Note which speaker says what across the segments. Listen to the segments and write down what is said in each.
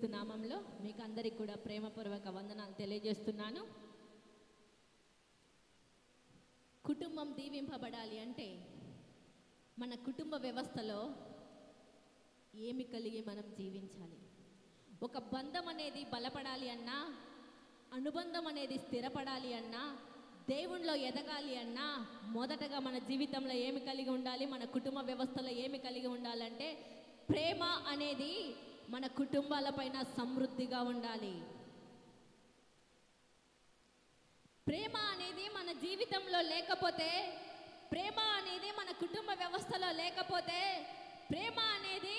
Speaker 1: యేసుక్రీస్తు నామంలో మీకు అందరికీ కూడా ప్రేమపూర్వక వందనాలు తెలియజేస్తున్నాను. కుటుంబం దీవింపబడాలి అంటే మన కుటుంబ వ్యవస్థలో ఏమి కలిగి మనం జీవించాలి? ఒక బంధం అనేది బలపడాలి అన్నా, అనుబంధం అనేది స్థిరపడాలి అన్నా, దేవునిలో ఎదగాలి అన్నా మొదటగా మన జీవితంలో ఏమి కలిగి ఉండాలి? మన కుటుంబ వ్యవస్థలో ఏమి కలిగి ఉండాలంటే ప్రేమ అనేది మన కుటుంబాలపైన సమృద్ధిగా ఉండాలి. ప్రేమ అనేది మన జీవితంలో లేకపోతే, ప్రేమ అనేది మన కుటుంబ వ్యవస్థలో లేకపోతే, ప్రేమ అనేది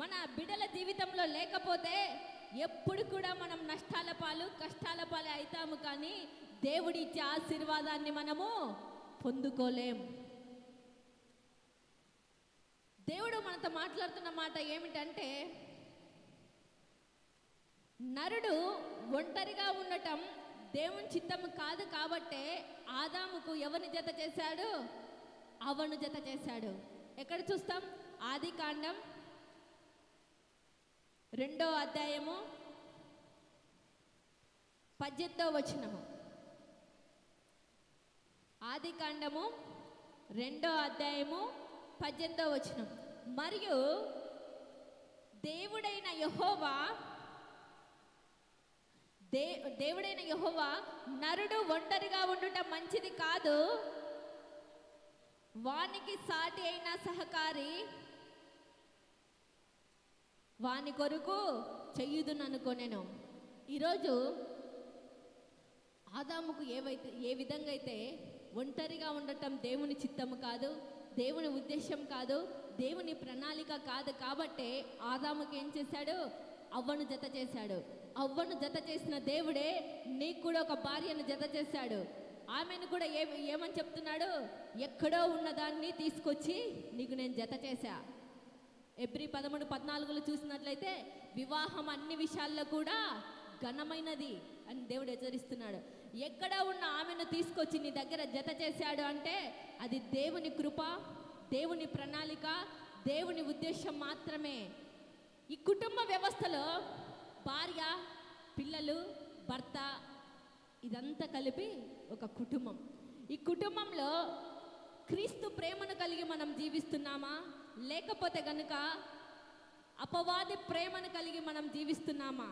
Speaker 1: మన బిడ్డల జీవితంలో లేకపోతే ఎప్పుడు కూడా మనం నష్టాల పాలు కష్టాల పాలు అవుతాము, కానీ దేవుడిచ్చే ఆశీర్వాదాన్ని మనము పొందుకోలేం. దేవుడు మనతో మాట్లాడుతున్న మాట ఏమిటంటే, నరుడు ఒంటరిగా ఉండటం దేవుని చిత్తము కాదు కాబట్టే ఆదాముకు ఎవరిని జత చేశాడు? అవ్వను జత చేశాడు. ఎక్కడ చూస్తాం? ఆదికాండం 2వ అధ్యాయము 18వ వచనము. ఆదికాండము 2వ అధ్యాయము 18వ వచనం. మరియు దేవుడైన యెహోవా నరుడు ఒంటరిగా ఉండటం మంచిది కాదు, వానికి సాటి అయిన సహకారి వాని కొరకు చెయ్యుదుననుకొనెను. ఈరోజు ఆదాముకు ఏ విధంగా అయితే ఒంటరిగా ఉండటం దేవుని చిత్తము కాదు, దేవుని ఉద్దేశం కాదు, దేవుని ప్రణాళిక కాదు కాబట్టే ఆదాముకి ఏం చేశాడు? అవ్వను జత చేశాడు. అవ్వను జత చేసిన దేవుడే నీకు కూడా ఒక భార్యను జత చేశాడు. ఆమెను కూడా ఏమని చెప్తున్నాడు? ఎక్కడో ఉన్నదాన్ని తీసుకొచ్చి నీకు నేను జత చేశా. ఎబ్రీ 13:14 చూసినట్లయితే వివాహం అన్ని విషయాల్లో కూడా ఘనమైనది అని దేవుడు హెచ్చరిస్తున్నాడు. ఎక్కడ ఉన్న ఆమెను తీసుకొచ్చి నీ దగ్గర జత చేశాడు అంటే అది దేవుని కృప, దేవుని ప్రణాళిక, దేవుని ఉద్దేశం మాత్రమే. ఈ కుటుంబ వ్యవస్థలో భార్య, పిల్లలు, భర్త ఇదంతా కలిపి ఒక కుటుంబం. ఈ కుటుంబంలో క్రీస్తు ప్రేమను కలిగి మనం జీవిస్తున్నామా? లేకపోతే గనుక అపవాది ప్రేమను కలిగి మనం జీవిస్తున్నామా?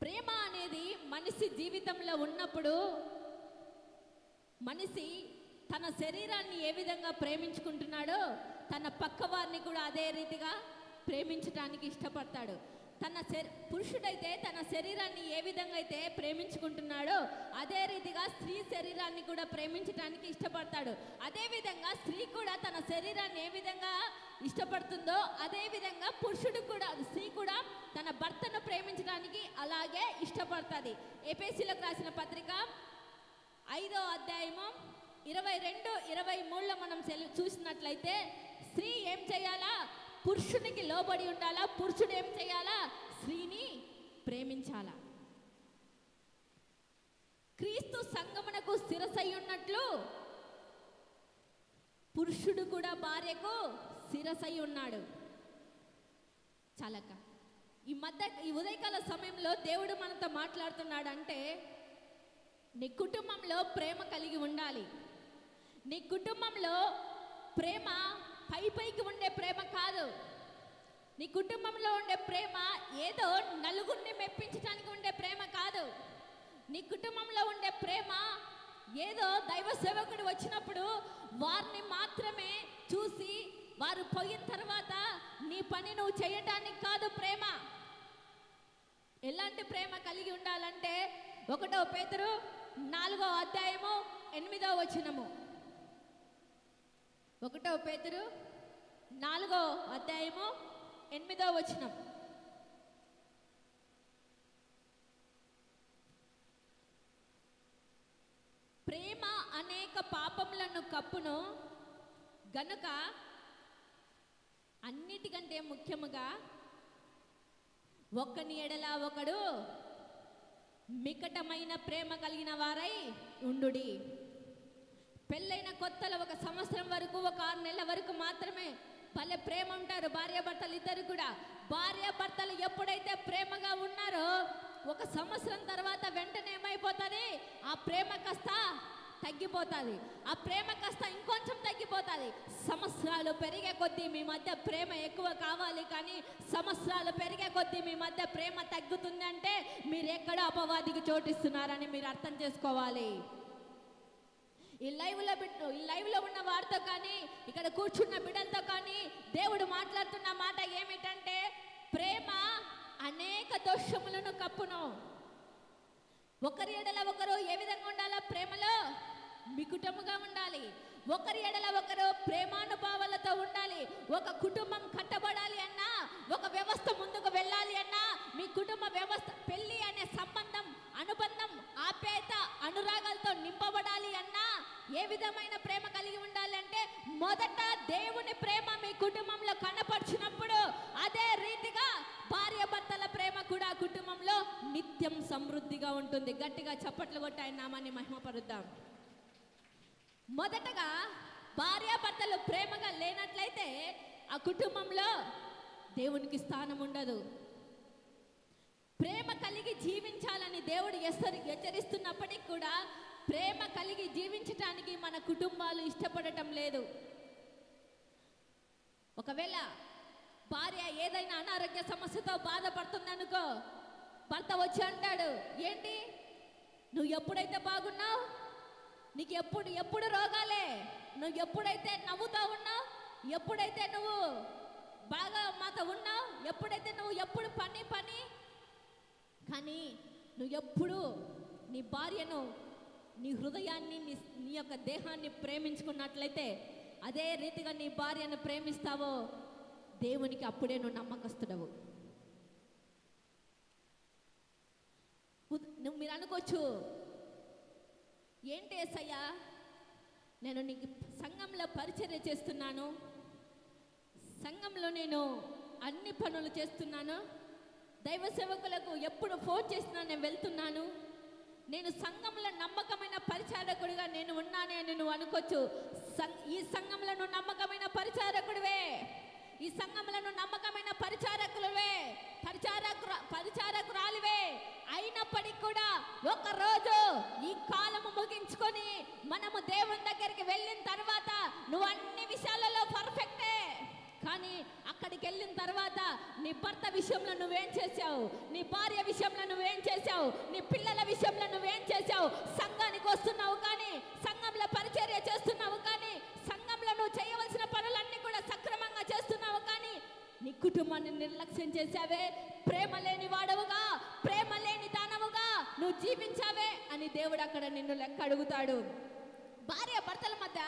Speaker 1: ప్రేమ అనేది మనిషి జీవితంలో ఉన్నప్పుడు మనిషి తన శరీరాన్ని ఏ విధంగా ప్రేమించుకుంటున్నాడో తన పక్క వారిని కూడా అదే రీతిగా ప్రేమించడానికి ఇష్టపడతాడు. పురుషుడైతే తన శరీరాన్ని ఏ విధంగా అయితే ప్రేమించుకుంటున్నాడో అదే రీతిగా స్త్రీ శరీరాన్ని కూడా ప్రేమించడానికి ఇష్టపడతాడు. అదేవిధంగా స్త్రీ కూడా తన శరీరాన్ని ఏ విధంగా ఇష్టపడుతుందో అదే విధంగా స్త్రీ కూడా తన భర్తను ప్రేమించడానికి అలాగే ఇష్టపడుతుంది. ఎఫెసీయులకు రాసిన పత్రిక 5వ అధ్యాయము 22-23లో మనం చూసినట్లయితే స్త్రీ ఏం చేయాలా? పురుషునికి లోబడి ఉండాలా. పురుషుడు ఏం చేయాలా? స్త్రీని ప్రేమించాలా. క్రీస్తు సంగమునకు శిరసై ఉన్నట్లు పురుషుడు కూడా భార్యకు శిరసై ఉన్నాడు. చాలక ఈ ఉదయకాల సమయంలో దేవుడు మనతో మాట్లాడుతున్నాడు అంటే నీ కుటుంబంలో ప్రేమ కలిగి ఉండాలి. నీ కుటుంబంలో ప్రేమ పైకి ఉండే ప్రేమ కాదు. నీ కుటుంబంలో ఉండే ప్రేమ ఏదో నలుగురిని మెప్పించడానికి ఉండే ప్రేమ కాదు. నీ కుటుంబంలో ఉండే ప్రేమ ఏదో దైవ సేవకుడు వచ్చినప్పుడు వారిని మాత్రమే చూసి వారు పోయిన తర్వాత నీ పని నువ్వు చేయటానికి కాదు ప్రేమ. ఎలాంటి ప్రేమ కలిగి ఉండాలంటే 1 పేతురు 4వ అధ్యాయము 8వ వచనము. 1 పేతురు 4వ అధ్యాయము 8వ వచనం. ప్రేమ అనేక పాపములను కప్పును గనుక అన్నిటికంటే ముఖ్యముగా ఒకని ఎడల ఒకడు మికటమైన ప్రేమ కలిగిన వారై ఉండుడి. పెళ్ళైన కొత్తలో 1 సంవత్సరం వరకు 1 6 నెలల వరకు మాత్రమే భలే ప్రేమ ఉంటారు భార్యాభర్తలు ఇద్దరు కూడా. భార్యాభర్తలు ఎప్పుడైతే ప్రేమగా ఉన్నారో 1 సంవత్సరం తర్వాత వెంటనే ఏమైపోతుంది, ఆ ప్రేమ కాస్త తగ్గిపోతుంది. ఆ ప్రేమ కాస్త ఇంకొంచెం తగ్గిపోతుంది. సంవత్సరాలు పెరిగే కొద్దీ మీ మధ్య ప్రేమ ఎక్కువ కావాలి, కానీ సంవత్సరాలు పెరిగే కొద్దీ మీ మధ్య ప్రేమ తగ్గుతుంది అంటే మీరు ఎక్కడ అపవాదికి చోటిస్తున్నారని మీరు అర్థం చేసుకోవాలి. ఈ లైవ్లో ఉన్న వారితో కానీ, ఇక్కడ కూర్చున్న బిడ్డలతో కానీ దేవుడు మాట్లాడుతున్న మాట ఏమిటంటే, ప్రేమ అనేక దోషములను కప్పును. ఒకరి ఎడల ఒకరు ఏ విధంగా ఉండాలో ప్రేమలో మికుటముగా ఉండాలి. ఒకరి ఎడల ఒకరు ప్రేమానుభావాలతో ఉండాలి. ఒక కుటుంబం కట్టబడాలి అన్నా, ఒక వ్యవస్థ ముందుకు వెళ్ళాలి అన్నా, మీ కుటుంబ వ్యవస్థ పెళ్లి అనే సంబంధం, అనుబంధం, ఆప్యాయత, అనురాగాలతో నింపబడాలి అన్నా ఏ విధమైన ప్రేమ కలిగి ఉండాలి అంటే, మొదట దేవుని ప్రేమ మీ కుటుంబంలో కనపరిచినప్పుడు అదే రీతిగా భార్యాభర్తల ప్రేమ కూడా కుటుంబంలో నిత్యం సమృద్ధిగా ఉంటుంది. గట్టిగా చప్పట్లు కొట్టి ఆయన నామాన్ని మహిమపరుద్దాం. మొదటగా భార్యాభర్తలు ప్రేమగా లేనట్లయితే ఆ కుటుంబంలో దేవునికి స్థానం ఉండదు. ప్రేమ కలిగి జీవించాలని దేవుడు హెచ్చరిస్తున్నప్పటికీ కూడా ప్రేమ కలిగి జీవించటానికి మన కుటుంబాలు ఇష్టపడటం లేదు. ఒకవేళ భార్య ఏదైనా అనారోగ్య సమస్యతో బాధపడుతుందనుకో, భర్త వచ్చి అంటాడు, ఏంటి నువ్వు ఎప్పుడైతే బాగున్నావు, నీకు ఎప్పుడు రోగాలే, నువ్వు ఎప్పుడైతే నవ్వుతా ఉన్నావు, ఎప్పుడైతే నువ్వు బాగా మాతో ఉన్నావు, ఎప్పుడైతే నువ్వు ఎప్పుడు పని కానీ నువ్వు ఎప్పుడు నీ భార్యను, నీ హృదయాన్ని, నీ యొక్క దేహాన్ని ప్రేమించుకున్నట్లయితే, అదే రీతిగా నీ భార్యను ప్రేమిస్తావో దేవునికి అప్పుడే నువ్వు నమ్మకస్తుడవు. మీరు అనుకోవచ్చు, ఏంటి యేసయ్యా, నేను నీకు సంఘంలో పరిచర్య చేస్తున్నాను, సంఘంలో నేను అన్ని పనులు చేస్తున్నాను, దైవ సేవకులకు ఎప్పుడు ఫోన్ చేసినా నేను వెళ్తున్నాను, నేను సంఘంలో నమ్మకమైన పరిచారకుడిగా నేను ఉన్నానే అని నువ్వు అనుకోవచ్చు. ఈ సంఘంలో నువ్వు నమ్మకమైన పరిచారకుడివే, ఈ సంఘంలో నువ్వు నమ్మకమైన పరిచారకురాలివే. అయినప్పటికీ కూడా ఒకరోజు ఈ కాలము ముగించుకొని మనము దేవుని దగ్గరికి వెళ్ళిన తర్వాత నువ్వు అన్ని విషయాలలో పర్ఫెక్టే, కానీ అక్కడికి వెళ్ళిన తర్వాత నీ భర్త విషయంలో నువ్వేం చేసావు, నీ భార్య విషయంలో నువ్వేం చేసావు, నీ పిల్లల విషయంలో నువ్వేం చేసావు, సంఘానికి వస్తున్నావు కానీ, సంఘంలో పరిచర్య చేస్తున్నావు కానీ, సంఘంలో నువ్వు చేయవలసిన పనులన్నీ కూడా సక్రమంగా చేస్తున్నావు కానీ, నీ కుటుంబాన్ని నిర్లక్ష్యం చేశావే, ప్రేమ లేని వాడవుగా, ప్రేమ లేని దానవుగా నువ్వు జీవించావే అని దేవుడు అక్కడ నిన్ను లెక్క అడుగుతాడు. భార్య భర్తల మధ్య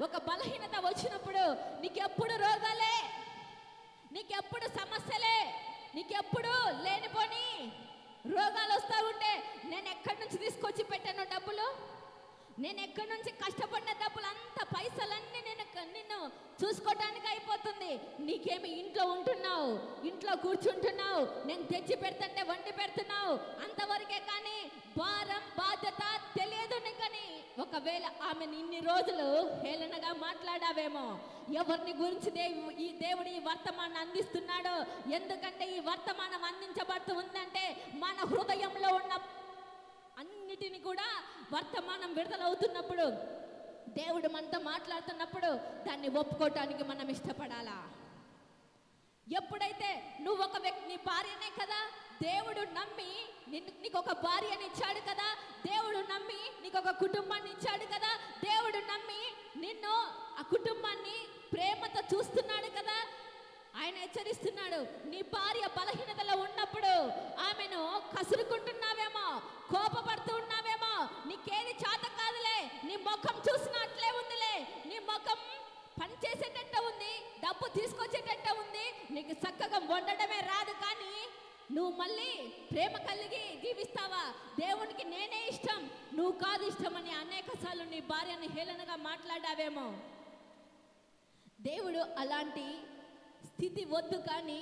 Speaker 1: ఒక బలహీనత వచ్చినప్పుడు నీకెప్పుడు రోగాలే, నీకెప్పుడు సమస్యలే, నీకెప్పుడు లేనిపోని రోగాలు వస్తూ ఉంటే, నేను ఎక్కడి నుంచి తీసుకొచ్చి పెట్టాను డబ్బులు, నేను ఎక్కడి నుంచి కష్టపడిన డబ్బులు, అంత పైసలన్నీ నిన్ను చూసుకోవడానికి అయిపోతుంది. నీకేమి ఇంట్లో ఉంటున్నావు, ఇంట్లో కూర్చుంటున్నావు, నేను తెచ్చి పెడుతుంటే వండి పెడుతున్నావు అంతవరకే, కానీ భారం బాధ్యత తెలియదు నీకని. ఒకవేళ ఆమెను ఇన్ని రోజులు హేళనగా మాట్లాడావేమో, ఎవరిని గురించి ఈ దేవుడు ఈ వర్తమానం అందిస్తున్నాడో, ఎందుకంటే ఈ వర్తమానం అందించబడుతూ ఉందంటే మన హృదయంలో ఉన్న అన్నిటిని కూడా వర్తమానం విడుదలవుతున్నప్పుడు, దేవుడు మనతో మాట్లాడుతున్నప్పుడు దాన్ని ఒప్పుకోవటానికి మనం ఇష్టపడాలా. ఎప్పుడైతే నువ్వు ఒక వ్యక్తి, నీ భార్యనే కదా దేవుడు నమ్మి నీకు ఒక భార్యని ఇచ్చాడు కదా, దేవుడు నమ్మి నీకు ఒక కుటుంబాన్ని ఇచ్చాడు కదా, దేవుడు నమ్మి నిన్ను ఆ కుటుంబాన్ని ప్రేమతో చూస్తున్నాడు కదా. ఆయన హెచ్చరిస్తున్నాడు, నీ భార్య బలహీనతలో ఉన్నప్పుడు ఆమెను కసురుకుంటున్నావేమో, కోపపడుతూ ఉన్నావేమో, నీకేది చేత కాదులే, నీ ముఖం చూసినా అట్లే ఉందిలే, నీ ముఖం పని చేసేటట్టు ఉంది, డబ్బు తీసుకొచ్చేటట్టు ఉంది, నీకు చక్కగా వండడమే రాదు, కానీ నువ్వు మళ్ళీ ప్రేమ కలిగి జీవిస్తావా, దేవునికి నేనే ఇష్టం నువ్వు కాదు ఇష్టం అని అనేక సార్లు నీ భార్యని హేళనగా మాట్లాడావేమో. దేవుడు అలాంటి స్థితి వద్దు, కానీ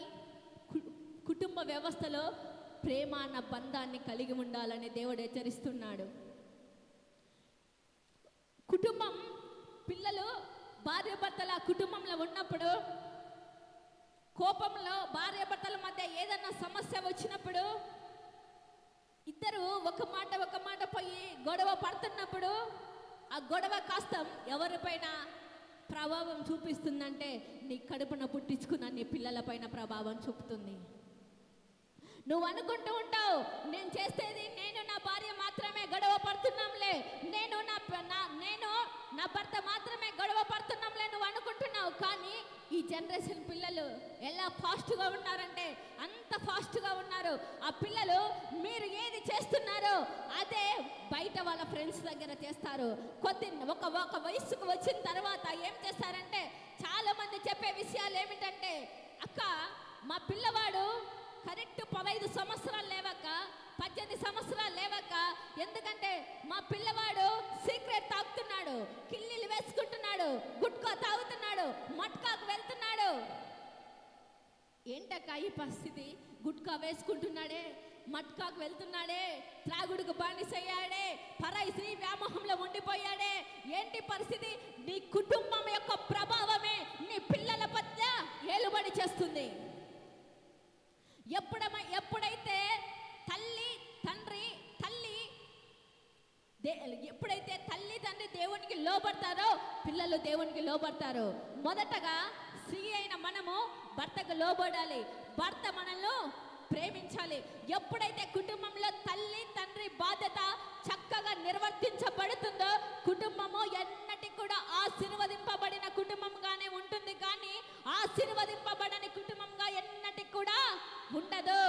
Speaker 1: కుటుంబ వ్యవస్థలో ప్రేమ అన్న బంధాన్ని కలిగి ఉండాలని దేవుడు హెచ్చరిస్తున్నాడు. కుటుంబం, పిల్లలు, భార్య భర్తల కుటుంబంలో ఉన్నప్పుడు కోపంలో భార్యాభర్తల మధ్య ఏదన్నా సమస్య వచ్చినప్పుడు ఇద్దరు ఒక మాట పోయి గొడవ పడుతున్నప్పుడు ఆ గొడవ కాస్త ఎవరిపైన ప్రభావం చూపిస్తుందంటే నీ కడుపున పుట్టించుకున్న నీ పిల్లల పైన ప్రభావం చూపుతుంది. నువ్వు అనుకుంటూ ఉంటావు, నేను చేసేది నేను నా భార్య మాత్రమే గొడవ పడుతున్నాంలే, నేను నా భర్త మాత్రమే గొడవ పడుతున్నాంలే నువ్వు అనుకుంటున్నావు. కానీ ఈ జనరేషన్ పిల్లలు ఎలా ఫాస్ట్గా ఉన్నారంటే అంత ఫాస్ట్గా ఉన్నారు. ఆ పిల్లలు మీరు ఏది చేస్తున్నారో అదే బయట వాళ్ళ ఫ్రెండ్స్ దగ్గర చేస్తారు. ఒక వయసుకు వచ్చిన తర్వాత ఏం చేస్తారంటే చాలా మంది చెప్పే విషయాలు ఏమిటంటే, అక్క మా పిల్లవాడు కరెక్ట్ 15 సంవత్సరాలు లేవక్క, 18 సంవత్సరాలు లేవక్క, ఎందుకంటే మా పిల్లవాడు సీక్రెట్ తాగుతున్నాడు, కిల్లీలు వేసుకుంటున్నాడు, గుట్కా తాగుతున్నాడు, మట్కాకు వెళ్తున్నాడు. ఏంటక్క ఈ పరిస్థితి? గుట్కా వేసుకుంటున్నాడే, మట్కాకు వెళ్తున్నాడే, త్రాగుడుకు బానిసయ్యాడే, పరాయి స్త్రీ వ్యామోహంలో ఉండిపోయాడే. ఏంటి పరిస్థితి? నీ కుటుంబం యొక్క ప్రభావమే నీ పిల్లల పట్ల ఏలుబడి చేస్తుంది. ఎప్పుడైతే ఎప్పుడైతే తల్లి తండ్రి దేవునికి లోబడతారో పిల్లలు దేవునికి లోబడతారు. మొదటగా స్త్రీ అయిన మనము భర్తకు లోబడాలి, భర్త మనల్ని ప్రేమించాలి. ఎప్పుడైతే కుటుంబంలో తల్లి తండ్రి బాధ్యత చక్కగా నిర్వర్తించబడుతుందో కుటుంబము ఎన్నటి కూడా ఆశీర్వదింపబడిన కుటుంబంగానే ఉంటుంది, కానీ ఆశీర్వదింపబడని కుటుంబంగా ఎన్నటి కూడా ఉండదు.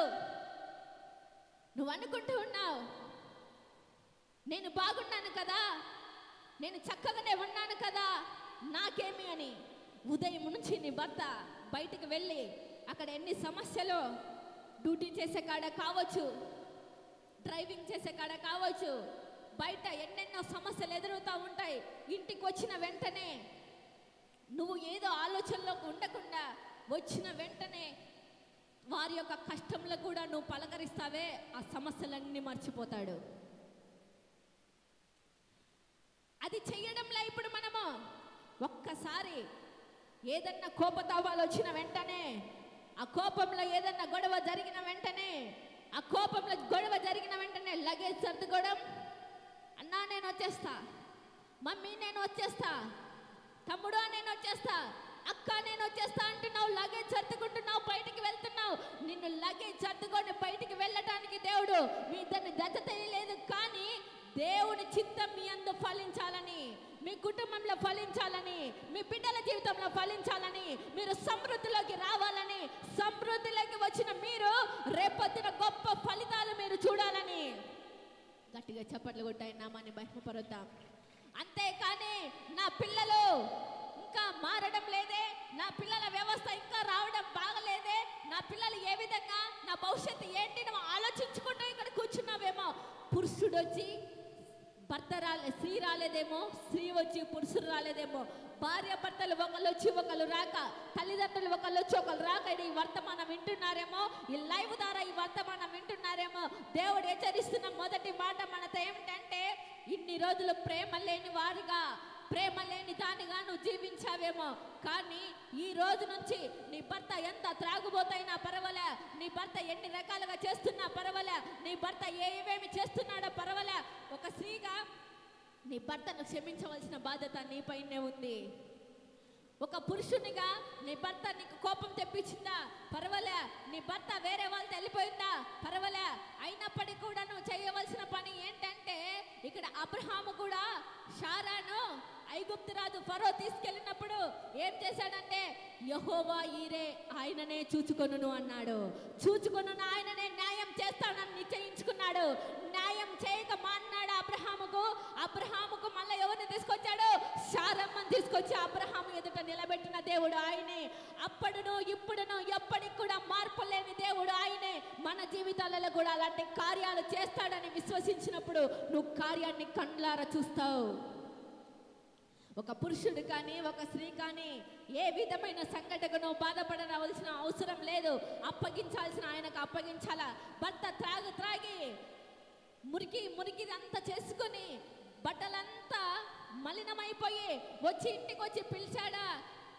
Speaker 1: నువ్వు అనుకుంటూ ఉన్నావు, నేను బాగున్నాను కదా, నేను చక్కగానే ఉన్నాను కదా, నాకేమి అని. ఉదయం నుంచి నీ భర్త బయటికి వెళ్ళి అక్కడ ఎన్ని సమస్యలు, డ్యూటీ చేసే కాడ కావచ్చు, డ్రైవింగ్ చేసే కాడ కావచ్చు, బయట ఎన్నెన్నో సమస్యలు ఎదురవుతూ ఉంటాయి. ఇంటికి వచ్చిన వెంటనే నువ్వు ఏదో ఆలోచనలోకి ఉండకుండా వచ్చిన వెంటనే వారి యొక్క కష్టంలో కూడా నువ్వు పలకరిస్తావే, ఆ సమస్యలన్నీ మర్చిపోతాడు. అది చెయ్యడంలో ఇప్పుడు మనము ఒక్కసారి ఏదన్నా కోపతాపాలు వచ్చిన వెంటనే, ఆ కోపంలో ఏదన్నా గొడవ జరిగిన వెంటనే, లగేజ్ సర్దుకోవడం, అన్నా నేను వచ్చేస్తా, మమ్మీ నేను వచ్చేస్తా, తమ్ముడు నేను వచ్చేస్తా, అక్క నేను వచ్చేస్తా అంటున్నావు, లగేజ్ సర్దుకుంటున్నావు, బయటికి వెళ్తున్నావు. నిన్ను లగేజ్ సర్దుకొని బయటికి వెళ్ళటానికి దేవుడు మీ ఇద్దరిని దశ తెలియలేదు, కానీ దేవుని చిత్తం మీ అందు ఫలించాలని, మీ కుటుంబంలో ఫలించాలని, మీ బిడ్డల జీవితంలో ఫలించాలని, మీరు సమృద్ధిలోకి రావాలని, సమృద్ధిలోకి వచ్చిన మీరు రేపొద్దున గొప్ప ఫలితాలు మీరు చూడాలని గట్టిగా చప్పట్లు కొట్టాయి, నామాన్ని మహిమపరుద్దాం. అంతేకాని నా పిల్లలు ఇంకా మారడం లేదే, నా పిల్లల వ్యవస్థ ఇంకా రావడం బాగలేదే, నా పిల్లలు ఏ విధంగా, నా భవిష్యత్తు ఏంటి నువ్వు ఆలోచించుకుంటూ ఇక్కడ కూర్చున్నావేమో. పురుషుడు వచ్చి స్త్రీ రాలేదేమో, స్త్రీ వచ్చి పురుషుడు రాలేదేమో, భార్య భర్తలు ఒకళ్ళు వచ్చి ఒకళ్ళు రాక, తల్లిదండ్రులు ఒకళ్ళు వచ్చి ఒకళ్ళు రాక ఈ వర్తమానం వింటున్నారేమో, ఈ లైవ్ ద్వారా ఈ వర్తమానం వింటున్నారేమో. దేవుడు హెచ్చరిస్తున్న మొదటి మాట మనతో ఏమిటంటే, ఇన్ని రోజులు ప్రేమ లేని వారిగా, ప్రేమ లేని దానిగా నువ్వు జీవించావేమో, కానీ ఈ రోజు నుంచి నీ భర్త ఎంత త్రాగుబోతైనా పర్వాలే, నీ భర్త ఎన్ని రకాలుగా చేస్తున్నా పర్వాలే, నీ భర్త ఏమేమి చేస్తున్నాడో పర్వాలే, ఒక స్త్రీగా నీ భర్తను క్షమించవలసిన బాధ్యత నీపైనే ఉంది. ఒక పురుషునిగా నీ భర్త నీకు కోపం తెప్పించిందా పర్వాలే, నీ భర్త వేరే వాళ్ళతో వెళ్ళిపోయిందా పర్వాలే, అయినప్పటికీ కూడా నువ్వు చేయవలసిన పని ఏంటంటే, ఇక్కడ అబ్రహాము కూడా షారాను ఐగుప్తు రాజు ఫరో తీసుకెళ్ళినప్పుడు ఏం చేశాడంటే, యెహోవా ఈరే ఆయననే చూచుకొనును అన్నాడు. చూచుకొనును ఆయననే న్యాయం చేస్తానని నిశ్చయించుకున్నాడు. న్యాయం చేయక మాన్నాడు అబ్రహాముకు మళ్ళీ ఎవరిని తీసుకొచ్చాడు? శారమ్మని తీసుకొచ్చి అబ్రహాము ఎదుట నిలబెట్టిన దేవుడు ఆయనే. అప్పుడును ఇప్పుడును ఎప్పటికి కూడా మార్పు లేని దేవుడు ఆయనే. మన జీవితాలలో కూడా అలాంటి కార్యాలు చేస్తాడని విశ్వసించినప్పుడు నువ్వు కార్యాన్ని కండ్లారా చూస్తావు. ఒక పురుషుడు కానీ ఒక స్త్రీ కానీ ఏ విధమైన సంఘటనకు బాధపడవలసిన అవసరం లేదు. అప్పగించాల్సిన ఆయనకు అప్పగించాలా. భర్త త్రాగి మురికి అంతా చేసుకుని బట్టలంతా మలినమైపోయి వచ్చి ఇంటికి వచ్చి పిలిచాడా,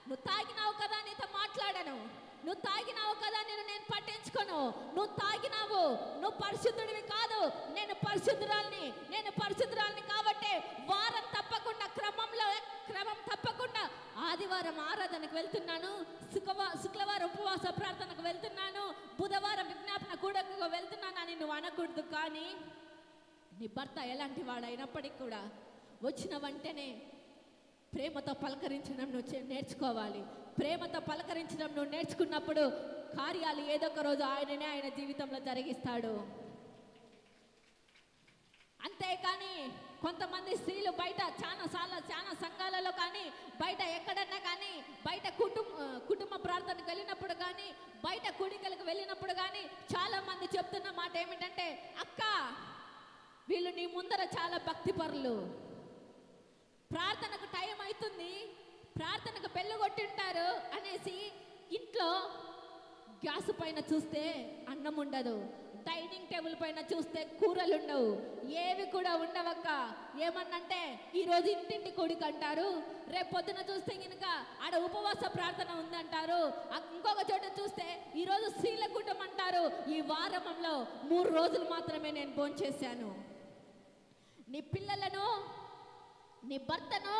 Speaker 1: నువ్వు తాగినావు కదా నీతో మాట్లాడను, నువ్వు తాగినావు కదా నేను పట్టించుకోను. నువ్వు తాగినావు, నువ్వు పరిశుద్ధుడివి కాదు, నేను పరిశుద్ధురాల్ని కాబట్టి వారం తప్పకుండా క్రమం తప్పకుండా ఆదివారం ఆరాధనకు వెళ్తున్నాను, శుక్రవారం ఉపవాస ప్రార్థనకు వెళ్తున్నాను, బుధవారం విజ్ఞాపన కూడకు వెళ్తున్నాను అని నువ్వు అనకూడదు. కానీ నీ భర్త ఎలాంటి వాడైనప్పటికీ కూడా వచ్చిన వెంటనే ప్రేమతో పలకరించడం నువ్వు నేర్చుకోవాలి. ప్రేమతో పలకరించడం నువ్వు నేర్చుకున్నప్పుడు కార్యాలు ఏదో ఒక రోజు ఆయన జీవితంలో జరిగిస్తాడు. అంతేకాని కొంతమంది స్త్రీలు బయట చాలా సంఘాలలో కానీ, బయట ఎక్కడన్నా కానీ, బయట కుటుంబ ప్రార్థనకు వెళ్ళినప్పుడు కానీ, బయట కూడికలకు వెళ్ళినప్పుడు కానీ చాలా మంది చెప్తున్న మాట ఏమిటంటే, అక్క వీళ్ళు నీ ముందర చాలా భక్తిపరులు, ప్రార్థనకు టైం అవుతుంది, ప్రార్థనకు బెల్లు కొట్టింటారు అనేసి ఇంట్లో గ్యాస్ పైన చూస్తే అన్నం ఉండదు, డైనింగ్ టేబుల్ పైన చూస్తే కూరలు ఉండవు, ఏవి కూడా ఉండవక్క. ఏమన్నంటే ఈరోజు ఇంటింటి కొడుకు అంటారు, రేపు పొద్దున చూస్తే కనుక ఆడ ఉపవాస ప్రార్థన ఉందంటారు, ఇంకొక చోట చూస్తే ఈరోజు శ్రీలకూటం అంటారు. ఈ వారంలో 3 రోజులు మాత్రమే నేను భోంచేశాను. నీ పిల్లలను, నీ భర్తను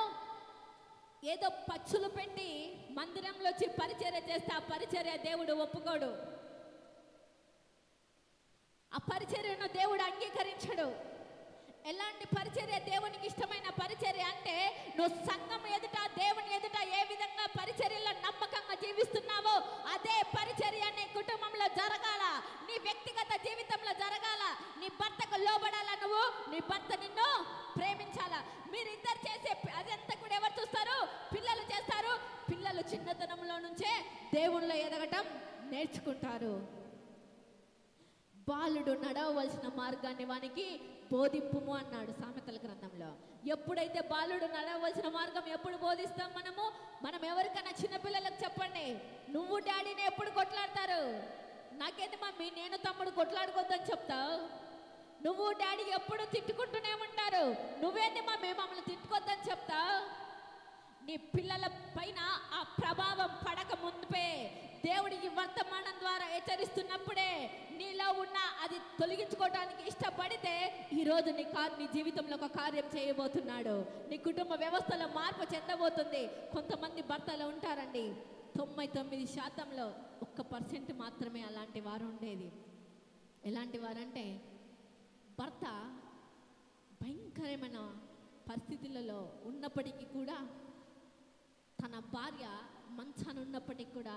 Speaker 1: ఏదో పచ్చులు పెట్టి మందిరంలో వచ్చి పరిచర్య చేస్తే ఆ పరిచర్య దేవుడు ఒప్పుకోడు, ఆ పరిచర్యను దేవుడు అంగీకరించడు. ఎలాంటి పరిచర్య దేవునికి ఇష్టమైన పరిచర్య అంటే, నువ్వు సంఘం ఎదుట, దేవుని ఎదుట ఏ విధంగా పరిచర్యలో నమ్మకంగా జీవిస్తున్నావో అదే పరిచర్య నీ కుటుంబంలో జరగాల, నీ వ్యక్తిగత జీవితంలో జరగాల. నీ భర్తకు లోబడాల, నువ్వు నీ భర్త నిన్ను ప్రేమించాలా. మీరిద్దరు చేసే అదంతా కూడా ఎవరు చూస్తారు? పిల్లలు చేస్తారు. పిల్లలు చిన్నతనంలో నుంచే దేవుళ్ళో ఎదగటం నేర్చుకుంటారు. బాలుడు నడవవలసిన మార్గాన్ని వానికి బోధింపుము అన్నాడు సామెతల గ్రంథంలో. ఎప్పుడైతే బాలుడు నడవవలసిన మార్గం ఎప్పుడు బోధిస్తాం మనం ఎవరికైనా చిన్నపిల్లలకు చెప్పండి, నువ్వు డాడీని ఎప్పుడు కొట్లాడతారు? నాకేంది మమ్మీ, నేను తమ్ముడు కొట్లాడుకోద్దని చెప్తావు. నువ్వు డాడీ ఎప్పుడు తిట్టుకుంటూనే ఉంటారు, నువ్వేంది మమ్మీ మమ్మల్ని తిట్టుకోద్దని చెప్తావు. నీ పిల్లల పైన ఆ ప్రభావం పడక ముందుపే దేవుడికి వర్తమానం ద్వారా హెచ్చరిస్తున్నప్పుడే నీలో ఉన్న అది తొలగించుకోవడానికి ఇష్టపడితే ఈరోజు నీ జీవితంలో ఒక కార్యం చేయబోతున్నాడు. నీ కుటుంబ వ్యవస్థలో మార్పు చెందబోతుంది. కొంతమంది భర్తలు ఉంటారండి, 99% 1% మాత్రమే అలాంటి వారు ఉండేది. ఎలాంటి వారంటే, భర్త భయంకరమైన పరిస్థితులలో ఉన్నప్పటికీ కూడా, తన భార్య మంచాన ఉన్నప్పటికీ కూడా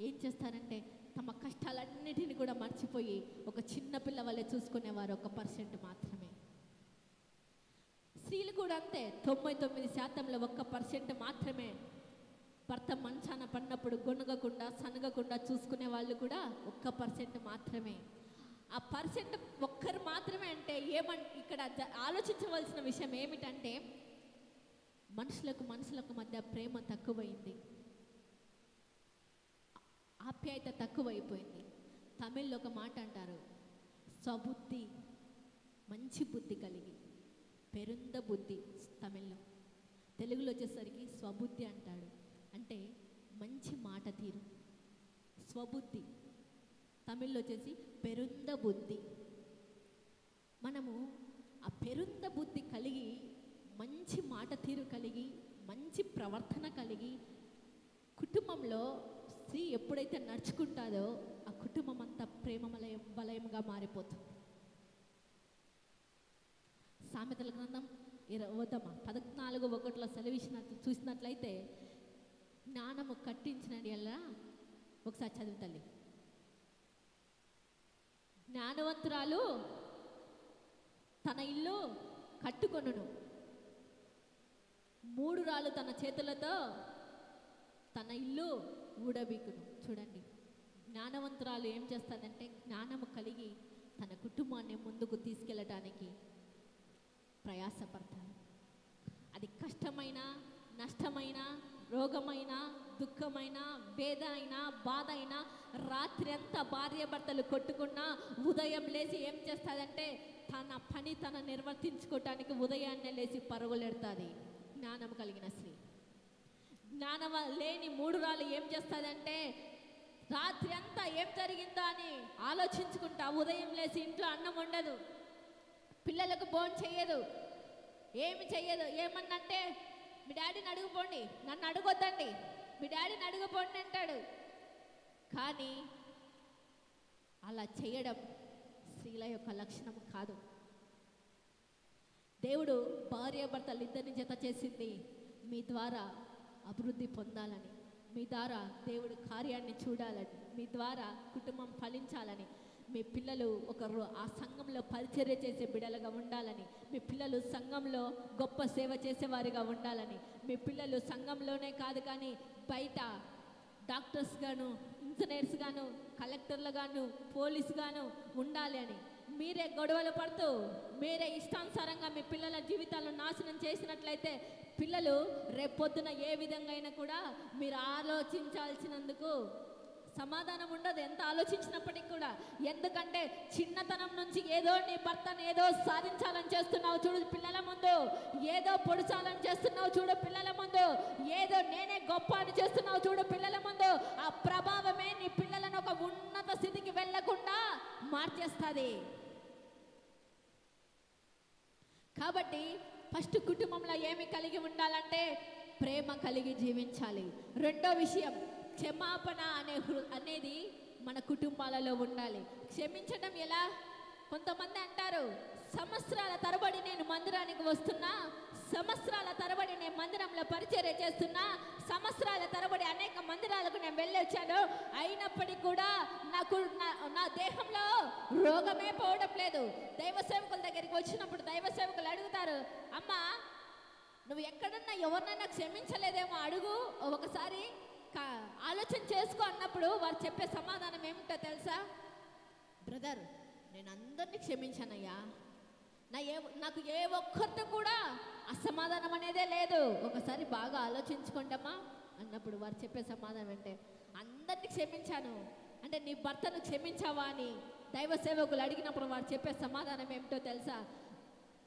Speaker 1: ఏం చేస్తారంటే తమ కష్టాలన్నిటిని కూడా మర్చిపోయి ఒక చిన్న పిల్ల వల్లే చూసుకునేవారు 1% మాత్రమే. స్త్రీలు కూడా అంతే, 99%లో 1% మాత్రమే భర్త మంచాన పడినప్పుడు గొనగకుండా సనగకుండా చూసుకునే వాళ్ళు కూడా 1% మాత్రమే. ఆ పర్సెంట్ ఒక్కరు మాత్రమే అంటే ఇక్కడ ఆలోచించవలసిన విషయం ఏమిటంటే, మనుషులకు మధ్య ప్రేమ తక్కువైంది, ఆప్యాయత తక్కువైపోయింది. తమిళ్లో ఒక మాట అంటారు, స్వబుద్ధి, మంచి బుద్ధి కలిగి, పెరుంద బుద్ధి తమిళ్లో, తెలుగులో వచ్చేసరికి స్వబుద్ధి అంటాడు. అంటే మంచి మాట తీరు. స్వబుద్ధి తమిళ్లో వచ్చేసి పెరుంద బుద్ధి. మనము ఆ పెరుంద బుద్ధి కలిగి, మంచి మాట తీరు కలిగి, మంచి ప్రవర్తన కలిగి, కుటుంబంలో స్త్రీ ఎప్పుడైతే నడుచుకుంటాదో ఆ కుటుంబం అంతా వలయంగా మారిపోతుంది. సామెతల గ్రంథం 14:1 సెలవిచ్చినట్లు చూసినట్లయితే, జ్ఞానము కట్టించినది ఎలా ఒకసారి చదువు తల్లి. జ్ఞానవంతురాలు తన ఇల్లు కట్టుకొనును, 3 రాళ్ళు తన చేతులతో తన ఇల్లు ఊడబీకును. చూడండి, జ్ఞానవంతురాలు ఏం చేస్తుందంటే, జ్ఞానము కలిగి తన కుటుంబాన్ని ముందుకు తీసుకెళ్ళటానికి ప్రయాసపడతారు. అది కష్టమైన, నష్టమైన, రోగమైన, దుఃఖమైన, వేద అయినా, బాధ అయినా, రాత్రి అంతా భార్య భర్తలు కొట్టుకున్నా ఉదయం లేచి ఏం చేస్తుందంటే తన పని తన నిర్వర్తించుకోవటానికి ఉదయాన్నే లేచి పరుగులెడుతుంది జ్ఞానం కలిగిన స్త్రీ. జ్ఞానం లేని 3 రాళ్ళు ఏం చేస్తుందంటే రాత్రి అంతా ఏం జరిగిందో అని ఆలోచించుకుంటా ఉదయం లేచి ఇంట్లో అన్నం వండదు, పిల్లలకు భోజనం చెయ్యదు, ఏమి చెయ్యదు. ఏమన్నంటే మీ డాడీని అడుగుపోండి, నన్ను అడగొద్దండి, మీ డాడీని అడుగుపోండి అంటాడు. కానీ అలా చేయడం స్త్రీల యొక్క లక్షణం కాదు. దేవుడు భార్యాభర్తలు ఇద్దరిని జత చేసింది మీ ద్వారా అభివృద్ధి పొందాలని, మీ ద్వారా దేవుడు కార్యాన్ని చూడాలని, మీ ద్వారా కుటుంబం ఫలించాలని, మీ పిల్లలు ఒకరు ఆ సంఘంలో పరిచర్య చేసే బిడ్డలుగా ఉండాలని, మీ పిల్లలు సంఘంలో గొప్ప సేవ చేసేవారిగా ఉండాలని, మీ పిల్లలు సంఘంలోనే కాదు కానీ బయట డాక్టర్స్ గాను, ఇంజనీర్స్ గాను, కలెక్టర్లు గాను, పోలీసు గాను ఉండాలి అని మీరే గొడవలు పడుతూ మీరే ఇష్టానుసారంగా మీ పిల్లల జీవితాలను నాశనం చేసినట్లయితే పిల్లలు రేపొద్దున ఏ విధంగా అయినా కూడా మీరు ఆలోచించాల్సినందుకు సమాధానం ఉండదు, ఎంత ఆలోచించినప్పటికీ కూడా. ఎందుకంటే చిన్నతనం నుంచి ఏదో నీ భర్తను ఏదో సాధించాలని చేస్తున్నావు చూడు పిల్లల ముందు, ఏదో పొడిచాలని చేస్తున్నావు చూడు పిల్లల ముందు, ఏదో నేనే గొప్ప అని చేస్తున్నావు చూడు పిల్లల ముందు. ఆ ప్రభావమే నీ పిల్లలను ఒక ఉన్నత స్థితికి వెళ్లకుండా మార్చేస్తుంది. కాబట్టి ఫస్ట్ కుటుంబంలో ఏమి కలిగి ఉండాలంటే ప్రేమ కలిగి జీవించాలి. రెండో విషయం క్షమాపణ అనేది మన కుటుంబాలలో ఉండాలి. క్షమించడం ఎలా? కొంతమంది అంటారు సంవత్సరాల తరబడి నేను మందిరానికి వస్తున్నా, సంవత్సరాల తరబడి నేను మందిరంలో పరిచర్య చేస్తున్నా, సంవత్సరాల తరబడి అనేక మందిరాలకు నేను వెళ్ళొచ్చాను, అయినప్పటికీ కూడా నాకు నా దేహంలో రోగమే పోవడం లేదు. దైవ సేవకుల దగ్గరికి వచ్చినప్పుడు దైవ సేవకులు అడుగుతారు, అమ్మా నువ్వు ఎక్కడన్నా ఎవరినైనా క్షమించలేదేమో అడుగు, ఒకసారి ఆలోచన చేసుకో అన్నప్పుడు వారు చెప్పే సమాధానం ఏమిటో తెలుసా? బ్రదర్ నేను అందరినీ క్షమించానయ్యా, నాకు ఏ ఒక్కరితో కూడా అసమాధానం అనేదే లేదు, ఒకసారి బాగా ఆలోచించుకోండమ్మా అన్నప్పుడు వారు చెప్పే సమాధానం అంటే అందరినీ క్షమించాను అంటే నీ భర్తను క్షమించావా అని దైవ సేవకులు అడిగినప్పుడు వారు చెప్పే సమాధానం ఏమిటో తెలుసా?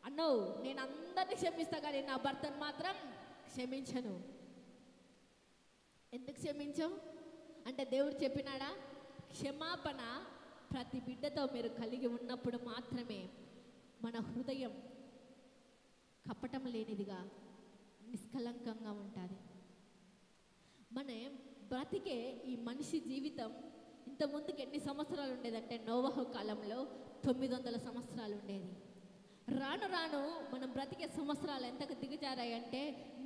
Speaker 1: అన్నో నేను అందరినీ క్షమిస్తా కానీ నా భర్తను మాత్రం క్షమించను. ఎందుకు క్షమించావు అంటే దేవుడు చెప్పినాడా? క్షమాపణ ప్రతి బిడ్డతో మీరు కలిగి ఉన్నప్పుడు మాత్రమే మన హృదయం కపటం లేనిదిగా నిష్కలంకంగా ఉంటుంది. మన బ్రతికే ఈ మనిషి జీవితం ఇంతకుముందుకు ఎన్ని సంవత్సరాలు ఉండేదంటే నోవహు కాలంలో 900 సంవత్సరాలు ఉండేది. రాను రాను మనం బ్రతికే సంవత్సరాలు ఎంతకు దిగజారాయంటే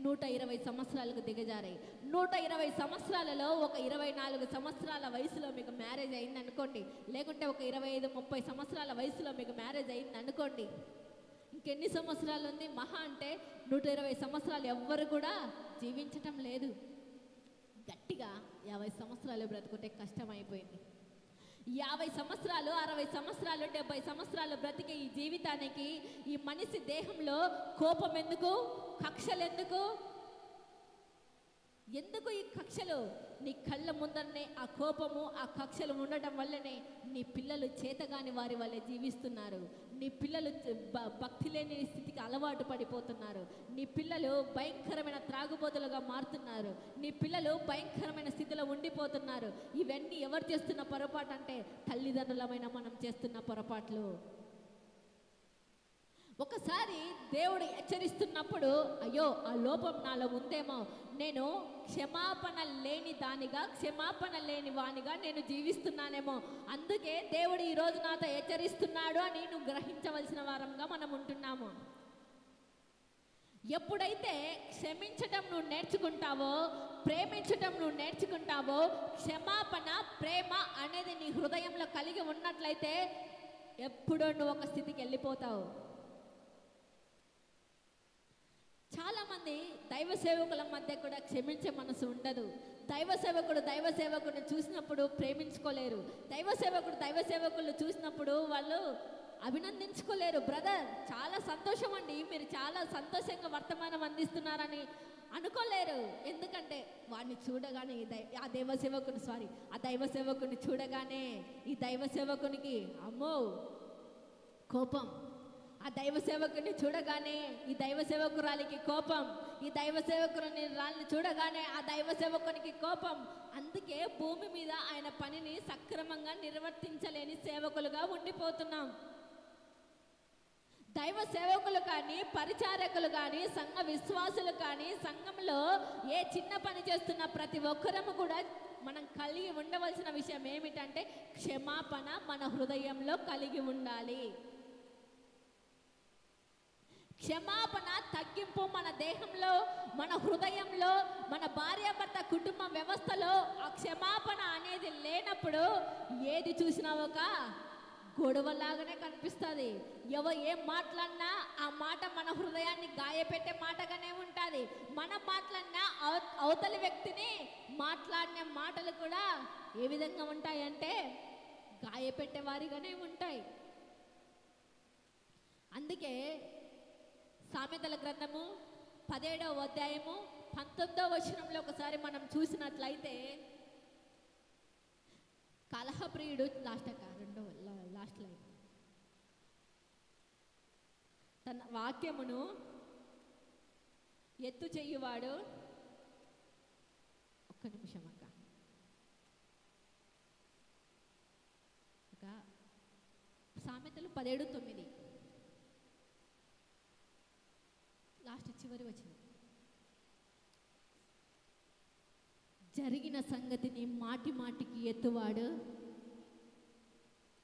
Speaker 1: 120 సంవత్సరాలకు దిగజారాయి. 120 సంవత్సరాలలో ఒక 24 సంవత్సరాల వయసులో మీకు మ్యారేజ్ అయింది అనుకోండి, లేకుంటే ఒక 25-30 సంవత్సరాల వయసులో మీకు మ్యారేజ్ అయింది అనుకోండి, ఇంకెన్ని సంవత్సరాలు ఉంది? మహా అంటే 120 సంవత్సరాలు ఎవ్వరు కూడా జీవించటం లేదు. గట్టిగా 50 సంవత్సరాలు బ్రతుకుంటే కష్టమైపోయింది. 50 సంవత్సరాలు, 60 సంవత్సరాలు, 70 సంవత్సరాలు బ్రతికే ఈ జీవితానికి ఈ మనిషి దేహంలో కోపం ఎందుకు? కక్షలు ఎందుకు? ఎందుకు ఈ కక్షలు? నీ కళ్ళ ముందరనే ఆ కోపము, ఆ కక్షలు ఉండటం వల్లనే నీ పిల్లలు చేతగాని వారి వల్లే జీవిస్తున్నారు. నీ పిల్లలు భక్తి లేని స్థితికి అలవాటు పడిపోతున్నారు. నీ పిల్లలు భయంకరమైన త్రాగుబోతులుగా మారుతున్నారు. నీ పిల్లలు భయంకరమైన స్థితిలో ఉండిపోతున్నారు. ఇవన్నీ ఎవరు చేస్తున్న పొరపాటు అంటే తల్లిదండ్రులమైన మనం చేస్తున్న పొరపాట్లు. ఒకసారి దేవుడు హెచ్చరిస్తున్నప్పుడు అయ్యో ఆ లోపం నాలో ఉందేమో, నేను క్షమాపణ లేని దానిగా, క్షమాపణ లేని వానిగా నేను జీవిస్తున్నానేమో, అందుకే దేవుడు ఈరోజు నాతో హెచ్చరిస్తున్నాడు అని నువ్వు గ్రహించవలసిన వారంగా మనం ఉంటున్నాము. ఎప్పుడైతే క్షమించటం నువ్వు నేర్చుకుంటావో, ప్రేమించటం నువ్వు నేర్చుకుంటావో, క్షమాపణ ప్రేమ అనేది నీ హృదయంలో కలిగి ఉన్నట్లయితే ఎప్పుడో నువ్వు ఒక స్థితికి వెళ్ళిపోతావు. చాలామంది దైవ సేవకుల మధ్య కూడా క్షమించే మనసు ఉండదు. దైవ సేవకుడిని చూసినప్పుడు ప్రేమించుకోలేరు. దైవ సేవకులు చూసినప్పుడు వాళ్ళు అభినందించుకోలేరు. బ్రదర్ చాలా సంతోషం అండి, మీరు చాలా సంతోషంగా వర్తమానం అందిస్తున్నారని అనుకోలేరు. ఎందుకంటే వాడిని చూడగానే ఆ దైవ సేవకుని చూడగానే ఈ దైవ సేవకునికి అమ్మో కోపం, ఆ దైవ సేవకుని చూడగానే ఈ దైవ సేవకురాలికి కోపం, ఈ దైవ సేవకుని రాళ్ళని చూడగానే ఆ దైవ సేవకునికి కోపం. అందుకే భూమి మీద ఆయన పనిని సక్రమంగా నిర్వర్తించలేని సేవకులుగా ఉండిపోతున్నాం. దైవ సేవకులు కానీ, పరిచారకులు కానీ, సంఘ విశ్వాసులు కానీ, సంఘంలో ఏ చిన్న పని చేస్తున్న ప్రతి ఒక్కరము కూడా మనం కలిగి ఉండవలసిన విషయం ఏమిటంటే క్షమాపణ మన హృదయంలో కలిగి ఉండాలి. క్షమాపణ తగ్గింపు మన దేహంలో, మన హృదయంలో, మన భార్యాభర్త కుటుంబ వ్యవస్థలో ఆ క్షమాపణ అనేది లేనప్పుడు ఏది చూసినా ఒక గొడవలాగానే కనిపిస్తుంది. ఎవరు ఏం మాట్లాడినా ఆ మాట మన హృదయాన్ని గాయపెట్టే మాటగానే ఉంటుంది. మనం మాట్లాడినా అవతలి వ్యక్తిని మాట్లాడిన మాటలు కూడా ఏ విధంగా ఉంటాయంటే గాయపెట్టే వారిగానే ఉంటాయి. అందుకే సామెతల గ్రంథము 17వ అధ్యాయము 19వ వచనంలో ఒకసారి మనం చూసినట్లయితే కలహప్రియుడు లాస్ట్ లైన్ తన వాక్యమును ఎత్తు చెయ్యువాడు, ఒక్క నిమిషం అక్క, సామెతలు 17:9 లాస్ట్ చివరి వచ్చింది. జరిగిన సంగతిని మాటి మాటికి ఎత్తువాడు,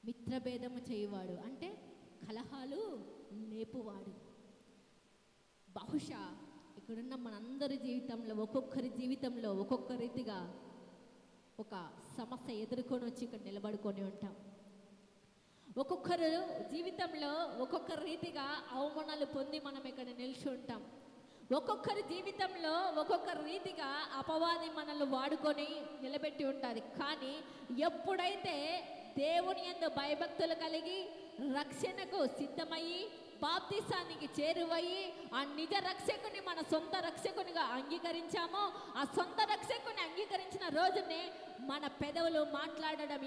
Speaker 1: మిత్రభేదము చేయువాడు అంటే కలహాలు లేపువాడు. బహుశా ఇక్కడున్న మనందరి జీవితంలో ఒక్కొక్కరి జీవితంలో ఒక్కొక్క రీతిగా ఒక సమస్య ఎదుర్కొని వచ్చి ఇక్కడ నిలబడుకొని ఉంటాం. ఒక్కొక్కరు జీవితంలో ఒక్కొక్క రీతిగా అవమానాలు పొంది మనం ఇక్కడ నిలిచి ఉంటాం. ఒక్కొక్కరి జీవితంలో ఒక్కొక్క రీతిగా అపవాది మనల్ని వాడుకొని నిలబెట్టి ఉంటుంది. కానీ ఎప్పుడైతే దేవుని యందు భయభక్తులు కలిగి రక్షణకు సిద్ధమయ్యి బాప్తిసానికి చేరువయ్యి ఆ నిజ రక్షకుని మన సొంత రక్షకునిగా అంగీకరించామో, ఆ సొంత రక్షకుని అంగీకరించిన రోజునే మన పెదవులు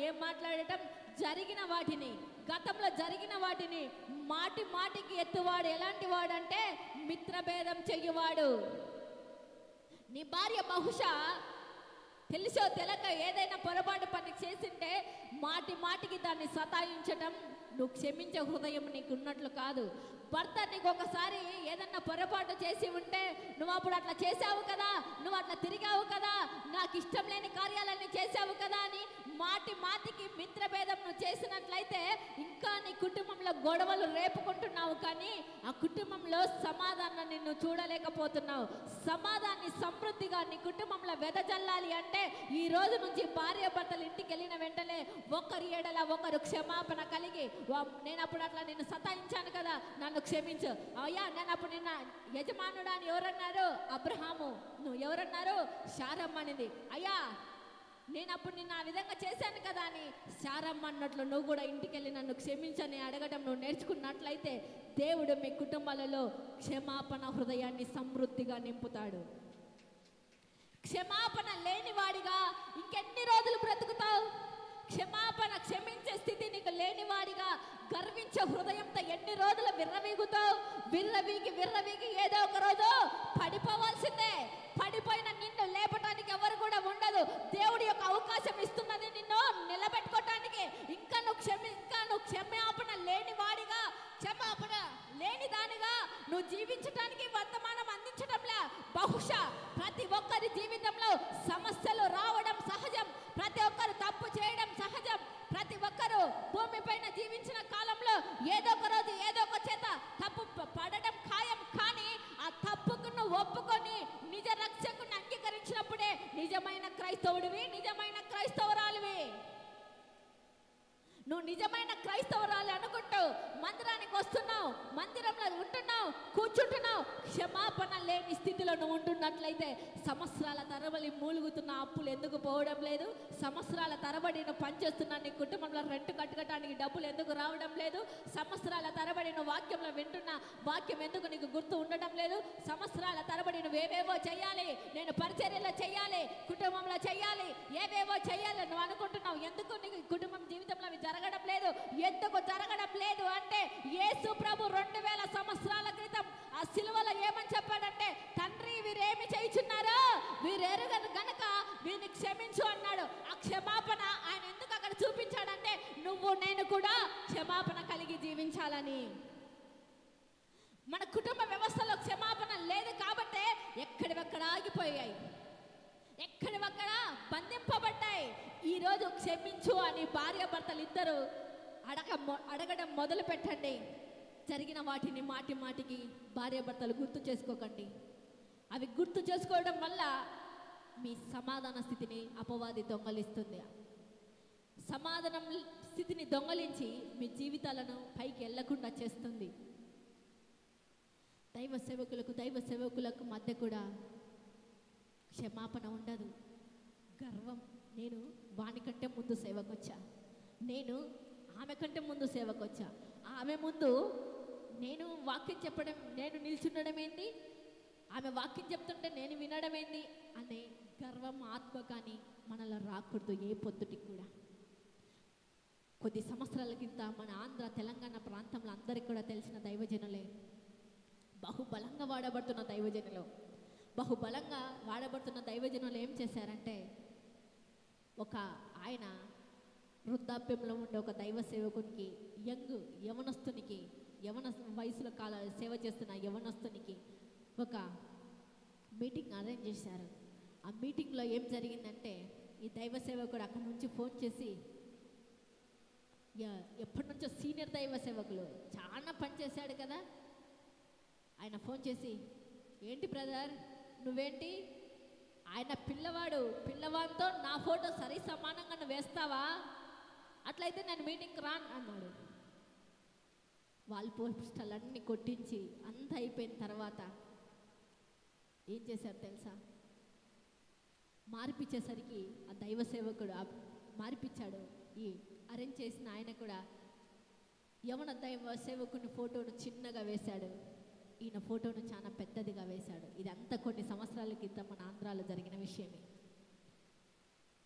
Speaker 1: ఏం మాట్లాడటం జరిగిన వాటిని, గతంలో జరిగిన వాటిని మాటి మాటికి ఎత్తువాడు. ఎలాంటి వాడు అంటే మిత్రభేదం చెయ్యువాడు. నీ భార్య బహుశా తెలుసో తెలక ఏదైనా పొరపాటు పని చేసింటే మాటి మాటికి దాన్ని సతాయించటం నువ్వు క్షమించే హృదయం నీకు ఉన్నట్లు కాదు. భర్త నీకు ఒకసారి ఏదన్నా పొరపాటు చేసి ఉంటే నువ్వు అప్పుడు అట్లా చేసావు కదా, నువ్వు అట్లా తిరిగావు కదా, నాకు ఇష్టం లేని కార్యాలన్నీ చేసావు కదా అని మాటి మాటికి మిత్రభేదం నువ్వు చేసినట్లయితే ఇంకా నీ కుటుంబంలో గొడవలు రేపుకుంటున్నావు. కానీ ఆ కుటుంబంలో సమాధానాన్ని నువ్వు చూడలేకపోతున్నావు. సమాధానాన్ని సమృద్ధిగా నీ కుటుంబంలో వెదజల్లాలి అంటే ఈ రోజు నుంచి భార్య భర్తలు ఇంటికి వెళ్ళిన వెంటనే ఒకరి ఎడల ఒకరు క్షమాపణ కలిగి, నేను అప్పుడు అట్లా నిన్ను సతాయించాను కదా, నన్ను క్షమించు. అయ్యా నేను అప్పుడు నిన్న యజమానుడా అని ఎవరన్నారు? అబ్రహాము. నువ్వు ఎవరన్నారు? శారమ్మ అనింది. అయ్యా నేను అప్పుడు నిన్ను ఆ విధంగా చేశాను కదా అని శారమ్మ అన్నట్లు నువ్వు కూడా ఇంటికి వెళ్ళి నన్ను క్షమించని అడగడం నువ్వు నేర్చుకున్నట్లయితే దేవుడు మీ కుటుంబాలలో క్షమాపణ హృదయాన్ని సమృద్ధిగా నింపుతాడు. క్షమాపణ లేనివాడిగా ఇంకెన్ని రోజులు బ్రతుకుతావు? క్షమించే స్థితి నీకు లేనివాడిగా గర్వించే హృదయంతో ఎన్ని రోజులు విర్రవీగుతావు? విర్రవీగి ఏదో ఒక రోజు పడిపోవాల్సిందే. పడిపోయిన నిన్ను లేపటానికి ఎవరు కూడా ఉండదు. దేవుడి యొక్క అవకాశం ఇస్తున్నది నిన్ను నిలబెట్టుకోవటానికి. ఇంకా నువ్వు క్షమాపణ లేనివాడిగా, క్షమాపణ లేని దానిగా నువ్వు జీవించటానికి వర్తమానం అందించడంలా. బహుశా ప్రతి ఒక్కరి జీవితంలో సమస్యలు రావడం సహజం. ప్రతి ఒక్కరు తప్పు చేయడం సహజం. ప్రతి ఒక్కరు భూమిపైన జీవించిన కాలంలో ఏదో ఒక రోజు ఏదో ఒక చేత తప్పు పడడం ఖాయం. కానీ ఆ తప్పుకు నువ్వు ఒప్పుకొని నిజ రక్షకుని అంగీకరించినప్పుడే నిజమైన క్రైస్తవుడివి, నిజమైన క్రైస్తవురాలివి. నువ్వు నిజమైన క్రైస్తవురాలు అనుకుంటావు, మందిరానికి వస్తున్నావు, మందిరంలో ఉంటున్నావు, కూర్చుంటున్నావు, క్షమాపణ లేని స్థితిలో నువ్వు ఉంటున్నట్లయితే సంవత్సరాల తరబడి మూలుగుతున్న అప్పులు ఎందుకు పోవడం లేదు? సంవత్సరాల తరబడి నువ్వు పనిచేస్తున్నా నీ కుటుంబంలో రెంట్ కట్టుకోవడానికి డబ్బులు ఎందుకు రావడం లేదు? సంవత్సరాల తరబడి నువ్వు వాక్యంలో వింటున్న వాక్యం ఎందుకు నీకు గుర్తు ఉండడం లేదు? సంవత్సరాల తరబడి నువ్వేవేవో చెయ్యాలి, నేను పరిచర్యలో చెయ్యాలి, కుటుంబంలో చెయ్యాలి, ఏవేవో చెయ్యాలి నువ్వు అనుకుంటున్నావు. ఎందుకు నీకు కుటుంబం జీవితంలో అవి జరగడం లేదు? ఎందుకు జరగడం లేదు అంటే యేసు ప్రభు 2000 క్షమించాలని. మన కుటుంబ వ్యవస్థలో క్షమాపణ లేదు కాబట్టే ఎక్కడివక్కడ ఆగిపోయాయి, ఎక్కడివక్కడ బంధింపబడ్డాయి. ఈరోజు క్షమించు అని భార్యాభర్తలు ఇద్దరు అడగడం మొదలు పెట్టండి. జరిగిన వాటిని మాటి మాటికి భార్యాభర్తలు గుర్తు చేసుకోకండి. అవి గుర్తు చేసుకోవడం వల్ల మీ సమాధాన స్థితిని అపవాది దొంగలిస్తుంది. సమాధానం స్థితిని దొంగలించి మీ జీవితాలను పైకి వెళ్లకుండా చేస్తుంది. దైవ సేవకులకు మధ్య కూడా క్షమాపణ ఉండదు. గర్వం, నేను వానికంటే ముందు సేవకొచ్చా, నేను ఆమె కంటే ముందు సేవకొచ్చా, ఆమె ముందు నేను వాక్యం చెప్పడం, నేను నిల్చుండడం ఏంది, ఆమె వాక్యం చెప్తుంటే నేను వినడం ఏంది అనే గర్వం, ఆత్మ కానీ మనలో రాకూడదు ఏ పొద్దుటికి కూడా. కొద్ది సంవత్సరాల కింద మన ఆంధ్ర తెలంగాణ ప్రాంతంలో అందరికీ కూడా తెలిసిన దైవజనులే, బహుబలంగా వాడబడుతున్న దైవజనులు ఏం చేశారంటే, ఒక ఆయన వృద్ధాప్యంలో ఉండే ఒక దైవ సేవకునికి, యవన వయసులో సేవ చేస్తున్న యవనస్తునికి ఒక మీటింగ్ అరేంజ్ చేశారు. ఆ మీటింగ్లో ఏం జరిగిందంటే, ఈ దైవ సేవకుడు అక్కడి నుంచి ఫోన్ చేసి, ఎప్పటి నుంచో సీనియర్ దైవ సేవకులు చాలా పనిచేశాడు కదా, ఆయన ఫోన్ చేసి, ఏంటి బ్రదర్ నువ్వేంటి, ఆయన పిల్లవాడితో నా ఫోటో సరి సమానంగా నువ్వు వేస్తావా, అట్లయితే నేను మీటింగ్కి రాను అన్నాడు. వాళ్ళు పోస్టర్లన్నీ కొట్టించి అంతా అయిపోయిన తర్వాత ఏం చేశారు తెలుసా, మార్పిచ్చేసరికి ఆ దైవ సేవకుడు మార్పిచ్చాడు. ఈ అరేంజ్ చేసిన ఆయన కూడా యవన దైవ సేవకుని ఫోటోను చిన్నగా వేశాడు, ఈయన ఫోటోను చాలా పెద్దదిగా వేశాడు. ఇదంతా కొన్ని సంవత్సరాల క్రితం మన ఆంధ్రాలో జరిగిన విషయమే.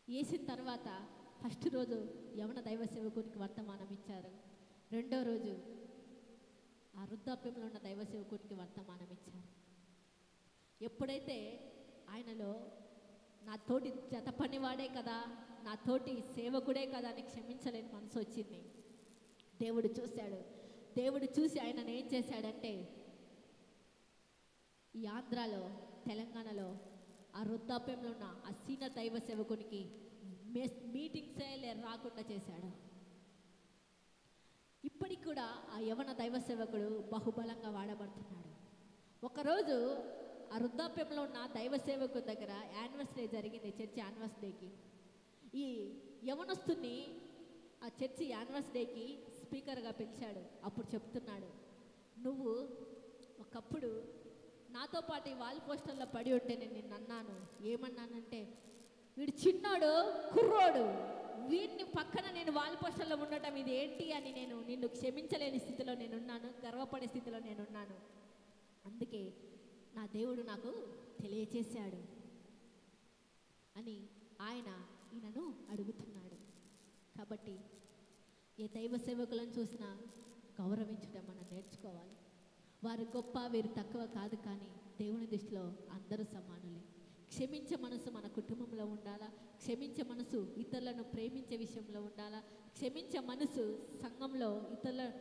Speaker 1: వేసిన తర్వాత ఫస్ట్ రోజు యవన దైవ సేవకునికి వర్తమానం ఇచ్చారు, రెండో రోజు ఆ వృద్ధాప్యంలో ఉన్న దైవ సేవకునికి వర్తమానం ఇచ్చారు. ఎప్పుడైతే ఆయనలో నా తోటి జత పనివాడే కదా, నా తోటి సేవకుడే కదా అని క్షమించలేని మనసు వచ్చింది. దేవుడు చూశాడు. దేవుడు చూసి ఆయనను ఏం చేశాడంటే, ఈ ఆంధ్రాలో తెలంగాణలో ఆ వృద్ధాప్యంలో ఉన్న ఆ సీనియర్ దైవ సేవకునికి మీటింగ్సే రాకుండా చేశాడు. ఇప్పటికి కూడా ఆ యవన దైవ సేవకుడు బహుబలంగా వాడబడుతున్నాడు. ఒకరోజు ఆ వృద్ధాప్యంలో ఉన్న దైవ సేవకుడి దగ్గర యానివర్సరీ జరిగింది, చర్చి యానివర్సరీకి. ఈ యవనస్తుని ఆ చర్చి యానివర్సరీకి స్పీకర్గా పిలిచాడు. అప్పుడు చెప్తున్నాడు, నువ్వు ఒకప్పుడు నాతో పాటు ఈ వాల్ పోస్టర్లో పడి ఉంటే నేను నిన్ను అన్నాను, ఏమన్నానంటే, వీడు చిన్నాడు కుర్రోడు, వీడిని పక్కన నేను వాల్ పోస్టర్లో ఉండటం ఇది ఏంటి అని నేను నిన్ను క్షమించలేని స్థితిలో నేనున్నాను, గర్వపడే స్థితిలో నేనున్నాను, అందుకే నా దేవుడు నాకు తెలియచేశాడు అని ఈయనను అడుగుతున్నాడు. కాబట్టి ఏ దైవ సేవకులను చూసినా గౌరవించడం మనం నేర్చుకోవాలి. వారు గొప్ప, వీరు తక్కువ కాదు, కానీ దేవుని దృష్టిలో అందరూ సమానులే. క్షమించే మనసు మన కుటుంబంలో ఉండాలా, క్షమించే మనసు ఇతరులను ప్రేమించే విషయంలో ఉండాలా, క్షమించే మనసు సంఘంలో ఇతరులను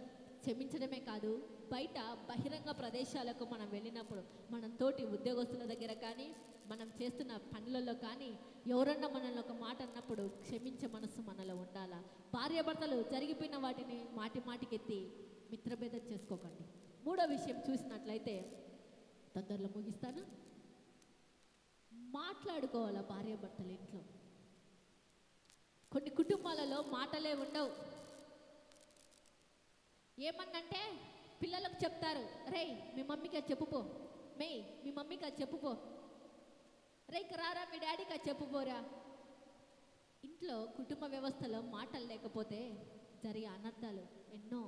Speaker 1: క్షమించడమే కాదు, బయట బహిరంగ ప్రదేశాలకు మనం వెళ్ళినప్పుడు మనం తోటి ఉద్యోగస్తుల దగ్గర కానీ, మనం చేస్తున్న పనులలో కానీ ఎవరన్నా మనల్ని ఒక మాట అన్నప్పుడు క్షమించే మనసు మనలో ఉండాలా. భార్యాభర్తలు జరిగిపోయిన వాటిని మాటికి ఎత్తి మిత్రభేదం చేసుకోకండి. మూడో విషయం చూసినట్లయితే, తొందరలో ముగిస్తాను, మాట్లాడుకోవాలా భార్యాభర్తలు ఇంట్లో. కొన్ని కుటుంబాలలో మాటలే ఉండవు. ఏమన్నంటే పిల్లలకు చెప్తారు, రేయ్ మీ మమ్మీకి అది చెప్పుపో, మీ మమ్మీకి అది చెప్పుపో, రేయ్ రారా మీ డాడీకి అది చెప్పుపోరా. ఇంట్లో కుటుంబ వ్యవస్థలో మాటలు లేకపోతే జరిగే అనర్థాలు ఎన్నో.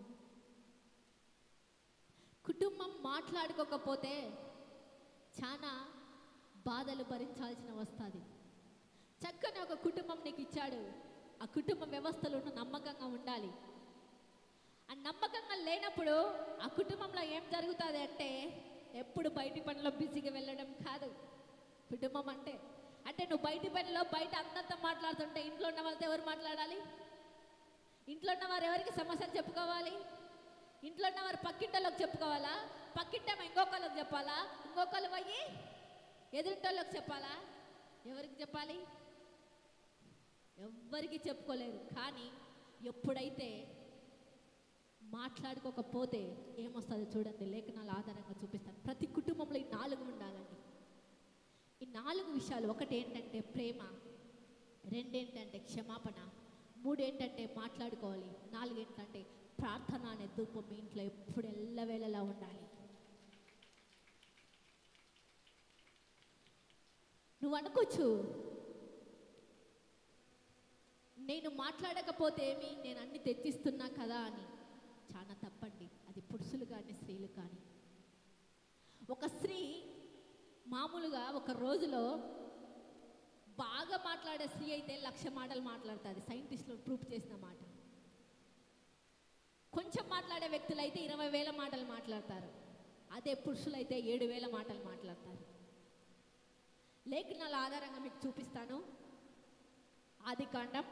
Speaker 1: కుటుంబం మాట్లాడుకోకపోతే చాలా బాధలు భరించాల్సిన వస్తుంది. చక్కని ఒక కుటుంబం నీకు ఇచ్చాడు, ఆ కుటుంబ వ్యవస్థలో నమ్మకంగా ఉండాలి. ఆ నమ్మకంగా లేనప్పుడు ఆ కుటుంబంలో ఏం జరుగుతుంది అంటే, ఎప్పుడు బయటి పనిలో బిజీగా వెళ్ళడం కాదు కుటుంబం అంటే. నువ్వు బయటి పనిలో బయట అందరితో మాట్లాడుతుంటే ఇంట్లో ఉన్న వాళ్ళతో ఎవరు మాట్లాడాలి? ఇంట్లో ఉన్న వారు ఎవరికి సమస్యలు చెప్పుకోవాలి? ఇంట్లో ఇంట్లో ఉన్నవారు పక్కింటోళ్ళకి చెప్పుకోవాలా? పక్కింటేమో ఇంకొకళ్ళకి చెప్పాలా? ఇంకొకళ్ళు పోయి ఎదురింటోళ్ళకి చెప్పాలా? ఎవరికి చెప్పాలి? ఎవ్వరికి చెప్పుకోలేరు. కానీ ఎప్పుడైతే మాట్లాడుకోకపోతే ఏమొస్తుందో చూడండి, లేఖనాల ఆధారంగా చూపిస్తాను. ప్రతి కుటుంబంలో ఈ 4 ఉండాలండి. ఈ 4 విషయాలు. ఒకటి ఏంటంటే ప్రేమ, 2 ఏంటంటే క్షమాపణ, 3 ఏంటంటే మాట్లాడుకోవాలి, 4 ఏంటంటే ప్రార్థన అనే ధూపం మీ ఇంట్లో ఎప్పుడు ఎల్లవేళలా ఉండాలి. నువ్వు అనుకోవచ్చు, నేను మాట్లాడకపోతే ఏమి, నేను అన్ని తెచ్చిస్తున్నా కదా అని. చాలా తప్పండి. అది పురుషులు కానీ స్త్రీలు కానీ. ఒక స్త్రీ మామూలుగా ఒక రోజులో బాగా మాట్లాడే స్త్రీ అయితే 1,00,000 మాటలు మాట్లాడుతుంది. సైంటిస్టులు ప్రూఫ్ చేసిన మాట. కొంచెం మాట్లాడే వ్యక్తులు అయితే 20,000 మాటలు మాట్లాడతారు. అదే పురుషులైతే 7,000 మాటలు మాట్లాడతారు. లేఖనాల ఆధారంగా మీకు చూపిస్తాను. ఆదికాండం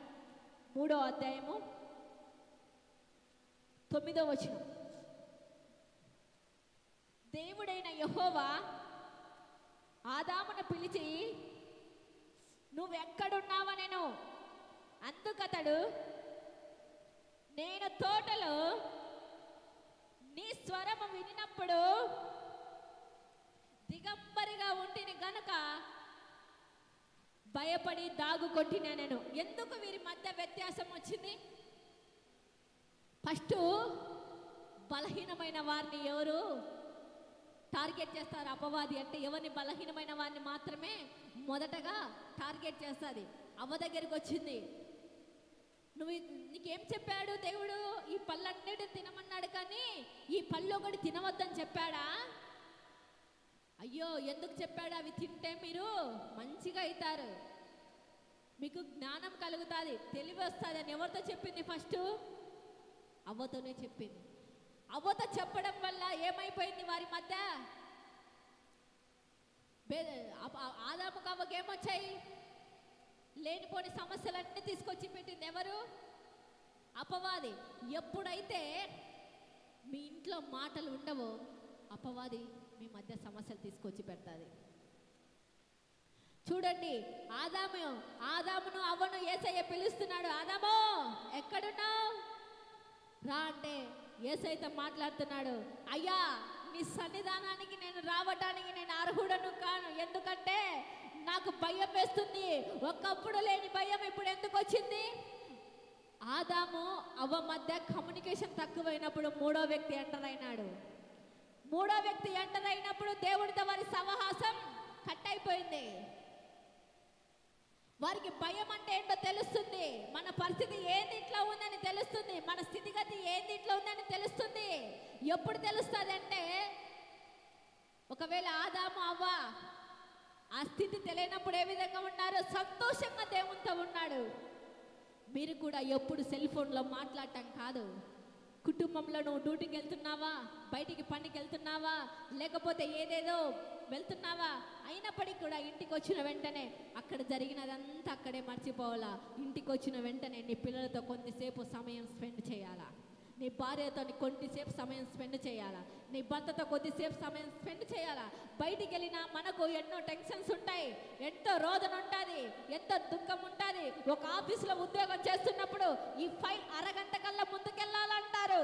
Speaker 1: 3వ అధ్యాయము 9వ వచనం. దేవుడైన యెహోవా ఆదామును పిలిచి, నువ్వెక్కడున్నావనెను. అందుకతడు, నేను తోటలో నీ స్వరము వినినప్పుడు దిగంబరిగా ఉంటిని గనుక భయపడి దాగుకొట్టినానెను. ఎందుకు వీరి మధ్య వ్యత్యాసం వచ్చింది? ఫస్ట్ బలహీనమైన వారిని ఎవరు టార్గెట్ చేస్తారు? అపవాది అంటే ఎవరిని? బలహీనమైన వారిని మాత్రమే మొదటగా టార్గెట్ చేస్తుంది. అవ్వ దగ్గరికి వచ్చింది. నీకేం చెప్పాడు దేవుడు? ఈ పళ్ళన్నిటిని తినమన్నాడు, కానీ ఈ పళ్ళు ఒకటి తినవద్దని చెప్పాడా? అయ్యో, ఎందుకు చెప్పాడు? అవి తింటే మీరు మంచిగా అవుతారు, మీకు జ్ఞానం కలుగుతుంది, తెలివి వస్తుంది అని ఎవరితో చెప్పింది? ఫస్ట్ అవ్వతోనే చెప్పింది. అవ్వతో చెప్పడం వల్ల ఏమైపోయింది? వారి మధ్య ఆదాముకు అవ్వకి ఏమొచ్చాయి? లేనిపోని సమస్యలన్నీ తీసుకొచ్చి పెట్టింది ఎవరు? అపవాది. ఎప్పుడైతే మీ ఇంట్లో మాటలు ఉండవో అపవాది మీ మధ్య సమస్యలు తీసుకొచ్చి పెడతాది. చూడండి, ఆదామును అవ్వను యేసయ్య పిలుస్తున్నాడు. ఆదాము ఎక్కడున్నావు? రా అంటే యేసయ్యతో మాట్లాడుతున్నాడు. అయ్యా, నీ సన్నిధానానికి నేను రావటానికి నేను అర్హుడను కాను. ఎందుకంటే నాకు భయం వేస్తుంది. ఒకప్పుడు లేని భయం ఇప్పుడు ఎందుకు వచ్చింది? ఆదాము అవ్వ మధ్య కమ్యూనికేషన్ తక్కువైనప్పుడు 3వ వ్యక్తి ఎంటర్ అయినాడు. 3వ వ్యక్తి ఎంటర్ అయినప్పుడు దేవుడితో వారి సహవాసం కట్ అయిపోయింది. వారికి భయం అంటే ఏంటో తెలుస్తుంది. మన పరిస్థితి ఏంది ఇట్లా ఉందని తెలుస్తుంది. మన స్థితిగతి ఏంది ఇట్లా ఉందని తెలుస్తుంది. ఎప్పుడు తెలుస్తుంది అంటే, ఒకవేళ ఆదాము అవ్వ ఆ స్థితి తెలియనప్పుడు ఏ విధంగా ఉన్నారు? సంతోషంగా దేవునితో ఉన్నాడు. మీరు కూడా ఎప్పుడు సెల్ ఫోన్లో మాట్లాడటం కాదు. కుటుంబంలో నువ్వు డ్యూటీకి వెళ్తున్నావా, బయటికి పనికి వెళ్తున్నావా, లేకపోతే ఏదేదో వెళ్తున్నావా, అయినప్పటికీ కూడా ఇంటికి వచ్చిన వెంటనే అక్కడ జరిగినదంతా అక్కడే మర్చిపోవాలా. ఇంటికి వచ్చిన వెంటనే నీ పిల్లలతో కొద్దిసేపు సమయం స్పెండ్ చేయాలా, నీ భార్యతో కొద్దిసేపు సమయం స్పెండ్ చేయాలా, నీ భర్తతో కొద్దిసేపు సమయం స్పెండ్ చేయాలా. బయటికి వెళ్ళినా మనకు ఎన్నో టెన్షన్స్ ఉంటాయి, ఎంతో రోదన ఉంటుంది, ఎంతో దుఃఖం ఉంటుంది. ఒక ఆఫీసులో ఉద్యోగం చేస్తున్నప్పుడు ఈ ఫైల్ అరగంట కల్లా ముందుకెళ్ళాలంటారు,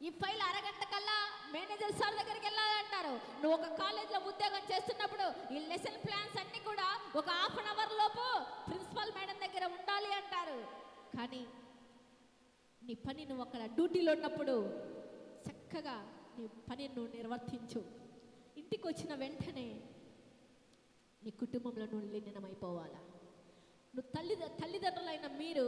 Speaker 1: ఈ ఫైల్ అరగంట కల్లా మేనేజర్ సార్ దగ్గరికి వెళ్ళాలంటారు. నువ్వు ఒక కాలేజ్లో ఉద్యోగం చేస్తున్నప్పుడు ఈ లెసన్ ప్లాన్స్ అన్నీ కూడా ఒక ½ అన్ అవర్ లోపు ప్రిన్సిపల్ మేడం దగ్గర ఉండాలి అంటారు. కానీ నీ పని నువ్వు అక్కడ డ్యూటీలో ఉన్నప్పుడు చక్కగా నీ పని నువ్వు నిర్వర్తించు. ఇంటికి వచ్చిన వెంటనే నీ కుటుంబంలో నువ్వు లీనమైపోవాలా. నువ్వు తల్లిదండ్రులైన మీరు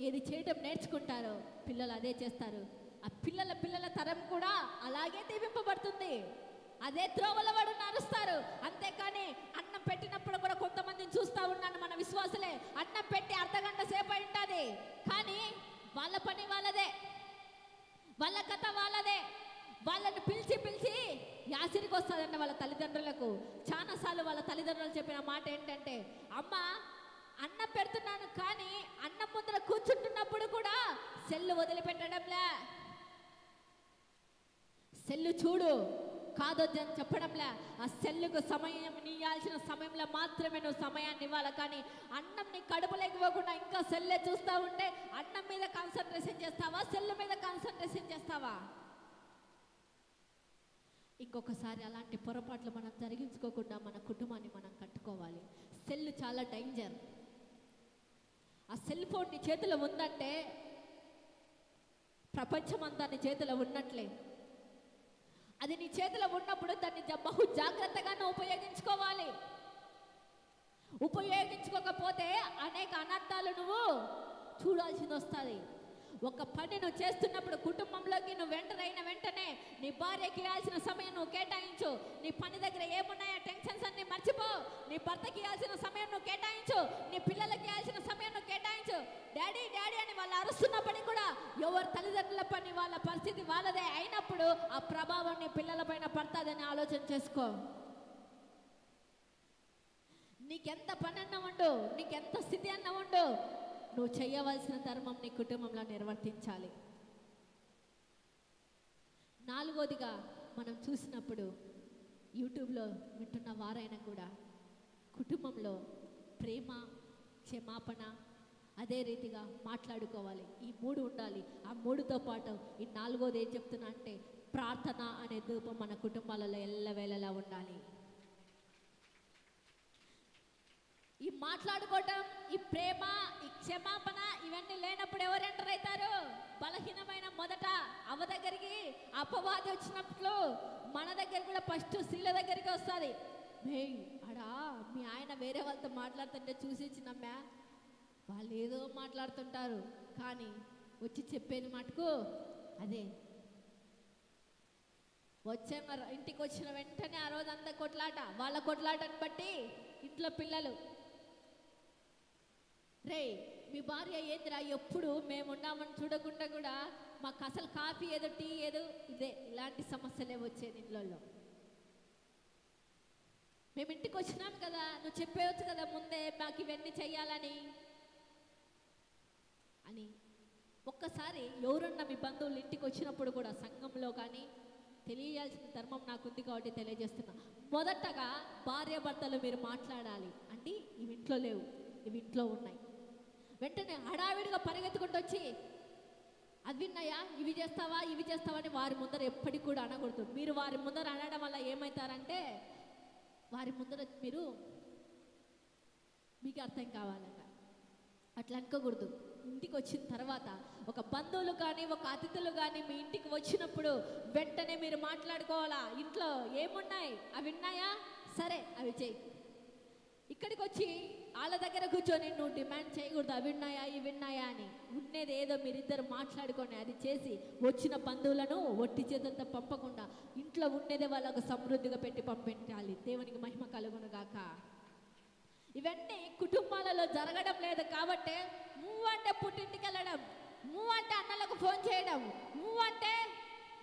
Speaker 1: ఏది చేయడం నేర్చుకుంటారో పిల్లలు అదే చేస్తారు. ఆ పిల్లల తరం కూడా అలాగే దీవింపబడుతుంది. అదే త్రోవల వాడు నడుస్తారు. అంతేకాని అన్నం పెట్టినప్పుడు కూడా కొంతమందిని చూస్తూ ఉన్నాను, మన విశ్వాసులే. అన్నం పెట్టి అర్ధగంట సేపు అయి ఉంటుంది, కానీ వాళ్ళ పని వాళ్ళదే, వాళ్ళ కథ వాళ్ళదే. వాళ్ళని పిలిచి యాసిరికి వస్తుందంట వాళ్ళ తల్లిదండ్రులకు. చాలాసార్లు వాళ్ళ తల్లిదండ్రులు చెప్పిన మాట ఏంటంటే, అమ్మ అన్నం పెడుతున్నాను కానీ అన్నం ముందర కూర్చుంటున్నప్పుడు కూడా సెల్లు వదిలిపెట్టడంలే, సెల్లు చూడు, కాదొద్దని చెప్పడంలే. ఆ సెల్లుకు సమయం ఇవ్వాల్సిన సమయంలో మాత్రమే నువ్వు సమయాన్ని ఇవ్వాలి. కానీ అన్నం నీ కడుపులోకి ఇవ్వకుండా ఇంకా సెల్లే చూస్తూ ఉంటే అన్నం మీద కాన్సన్ట్రేషన్ చేస్తావా, సెల్లు మీద కాన్సన్ట్రేషన్ చేస్తావా? ఇంకొకసారి అలాంటి పొరపాట్లు మనం జరిగించుకోకుండా మన కుటుంబాన్ని మనం కట్టుకోవాలి. సెల్లు చాలా డేంజర్. ఆ సెల్ ఫోన్ నీ చేతిలో ఉందంటే ప్రపంచమంతా నీ చేతిలో ఉన్నట్లే. అది నీ చేతిలో ఉన్నప్పుడు దాన్ని బహు జాగ్రత్తగా నువ్వు ఉపయోగించుకోవాలి. ఉపయోగించుకోకపోతే అనేక అనర్థాలు నువ్వు చూడాల్సింది వస్తుంది. ఒక పని నువ్వు చేస్తున్నప్పుడు కుటుంబంలోకి నువ్వు ఎంటర్ వెంటనే నీ భార్యకి ఇవ్వాల్సిన సమయం నువ్వు కేటాయించు. నీ పని దగ్గర ఏమున్నాయో టెన్షన్స్ అన్ని మర్చిపో. నీ భర్తకి ఇవ్వాల్సిన సమయం నువ్వు కేటాయించు. నీ పిల్లలకి ఇవ్వాల్సిన సమయం నువ్వు కేటాయించు. డాడీ డాడీ అని వాళ్ళు అరుస్తున్నప్పటికీ కూడా ఎవరు తల్లిదండ్రుల పని వాళ్ళ పరిస్థితి వాళ్ళదే అయినప్పుడు ఆ ప్రభావం నీ పిల్లల పైన పడుతుందని ఆలోచన చేసుకో. నీకెంత పని అన్న ఉండు, నీకెంత స్థితి అన్న ఉండు, నువ్వు చేయవలసిన ధర్మం నీ కుటుంబంలో నిర్వర్తించాలి. నాలుగోదిగా మనం చూసినప్పుడు యూట్యూబ్లో వింటున్న వారైనా కూడా కుటుంబంలో ప్రేమ, క్షమాపణ, అదే రీతిగా మాట్లాడుకోవాలి. ఈ మూడు ఉండాలి. ఆ మూడుతో పాటు ఈ నాలుగోది ఏం చెప్తున్నా అంటే ప్రార్థన అనే ధూపం మన కుటుంబాలలో ఎల్లవేళలా ఉండాలి. ఈ మాట్లాడుకోవటం, ఈ ప్రేమ, ఈ క్షమాపణ ఇవన్నీ లేనప్పుడు ఎవరు ఎంటర్ అవుతారు? బలహీనమైన మొదట అవ్వ దగ్గరికి అపవాది వచ్చినప్పుడు మన దగ్గర కూడా ఫస్ట్ స్త్రీల దగ్గరికి వస్తుంది. అడా మీ ఆయన వేరే వాళ్ళతో మాట్లాడుతుంటే చూసి నమ్మా, వాళ్ళు ఏదో మాట్లాడుతుంటారు కానీ వచ్చి చెప్పేది మటుకు అదే. ఇంటికి వచ్చిన వెంటనే ఆ రోజంతా కొట్లాట, వాళ్ళ కొట్లాటని బట్టి ఇంట్లో పిల్లలు, రే మీ భార్య ఏందిరా ఎప్పుడు మేమున్నామని చూడకుండా కూడా మాకు అసలు కాఫీ ఏదో టీ ఏదో ఇదే, ఇలాంటి సమస్యలే వచ్చేది ఇంట్లో. మేము ఇంటికి వచ్చినాం కదా, నువ్వు చెప్పేవచ్చు కదా ముందే మాకు ఇవన్నీ చెయ్యాలని అని. ఒక్కసారి ఎవరన్నా మీ బంధువులు ఇంటికి వచ్చినప్పుడు కూడా సంఘంలో కానీ తెలియాల్సిన ధర్మం నాకుంది కాబట్టి తెలియజేస్తున్నా. మొదటగా భార్య భర్తలు మీరు మాట్లాడాలి. అంటే ఇవి ఇంట్లో లేవు, ఇవి ఇంట్లో ఉన్నాయి. వెంటనే హడావిడిగా పరిగెత్తుకుంటూ వచ్చి అది విన్నాయా, ఇవి చేస్తావా, ఇవి చేస్తావా అని వారి ముందర ఎప్పటికి కూడా అనకూడదు. మీరు వారి ముందర అనడం వల్ల ఏమవుతారంటే వారి ముందర మీకు అర్థం కావాలట, అట్లా అనుకోకూడదు. ఇంటికి వచ్చిన తర్వాత ఒక బంధువులు కానీ ఒక అతిథులు కానీ మీ ఇంటికి వచ్చినప్పుడు వెంటనే మీరు మాట్లాడుకోవాలా. ఇంట్లో ఏమున్నాయి, అవి విన్నాయా, సరే అవి చేయి. ఇక్కడికి వచ్చి వాళ్ళ దగ్గర కూర్చొని నువ్వు డిమాండ్ చేయకూడదు అవి విన్నాయా ఇవి విన్నాయా అని. ఉన్నది ఏదో మీరిద్దరు మాట్లాడుకొని అది చేసి వచ్చిన బంధువులను ఒట్టి చేతంతా పంపకుండా ఇంట్లో ఉండేదే వాళ్ళకు సమృద్ధిగా పెట్టి పంపించాలి. దేవునికి మహిమ కలుగును గాక. ఇవన్నీ కుటుంబాలలో జరగడం లేదు కాబట్టి అంటే పుట్టింటికి వెళ్ళడం, అంటే అన్నలకు ఫోన్ చేయడం, అంటే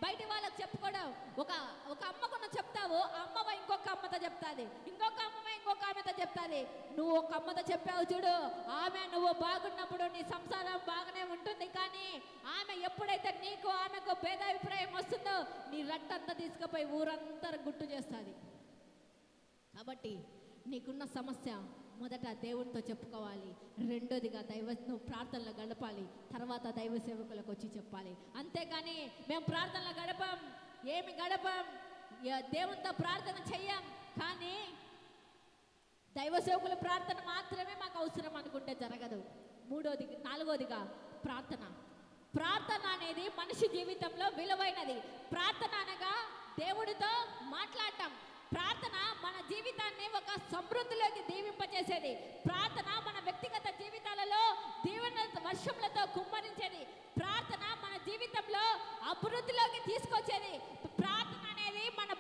Speaker 1: బయట వాళ్ళకి చెప్పుకోవడం. ఒక అమ్మకు చెప్తావు, అమ్మవ ఇంకొక అమ్మతో చెప్తాది, ఇంకొక అమ్మవ ఇంకొక ఆమెతో చెప్తాది. నువ్వు ఒక అమ్మతో చెప్పావు చూడు, ఆమె నువ్వు బాగున్నప్పుడు నీ సంసారం బాగానే ఉంటుంది. కానీ ఆమె ఎప్పుడైతే నీకు ఆమెకు భేదాభిప్రాయం వస్తుందో నీ రట్టంతా తీసుకుపోయి ఊరంతా గుట్టు చేస్తుంది. కాబట్టి నీకున్న సమస్య మొదట దేవునితో చెప్పుకోవాలి. రెండోదిగా నువ్వు ప్రార్థనలో గడపాలి. తర్వాత దైవ సేవకులకు వచ్చి చెప్పాలి. అంతేకాని మేము ప్రార్థనలో గడపం, దేవునితో ప్రార్థన చెయ్యం, కానీ దైవ సేవకుల ప్రార్థన మాత్రమే మాకు అవసరం అనుకుంటే జరగదు. నాలుగోదిగా ప్రార్థన అనేది మనిషి జీవితంలో విలువైనది. ప్రార్థన అనగా దేవుడితో మాట్లాడటం. ప్రార్థన మన జీవితాన్ని ఒక సమృద్ధిలోకి దీవింపచేసేది. ప్రార్థన మన వ్యక్తిగత జీవితాలలో దీవెన వర్షములతో కుమ్మరించేది. ప్రార్థన మన జీవితంలో అభివృద్ధిలోకి తీసుకొచ్చేది. ప్రార్థన అనేది మన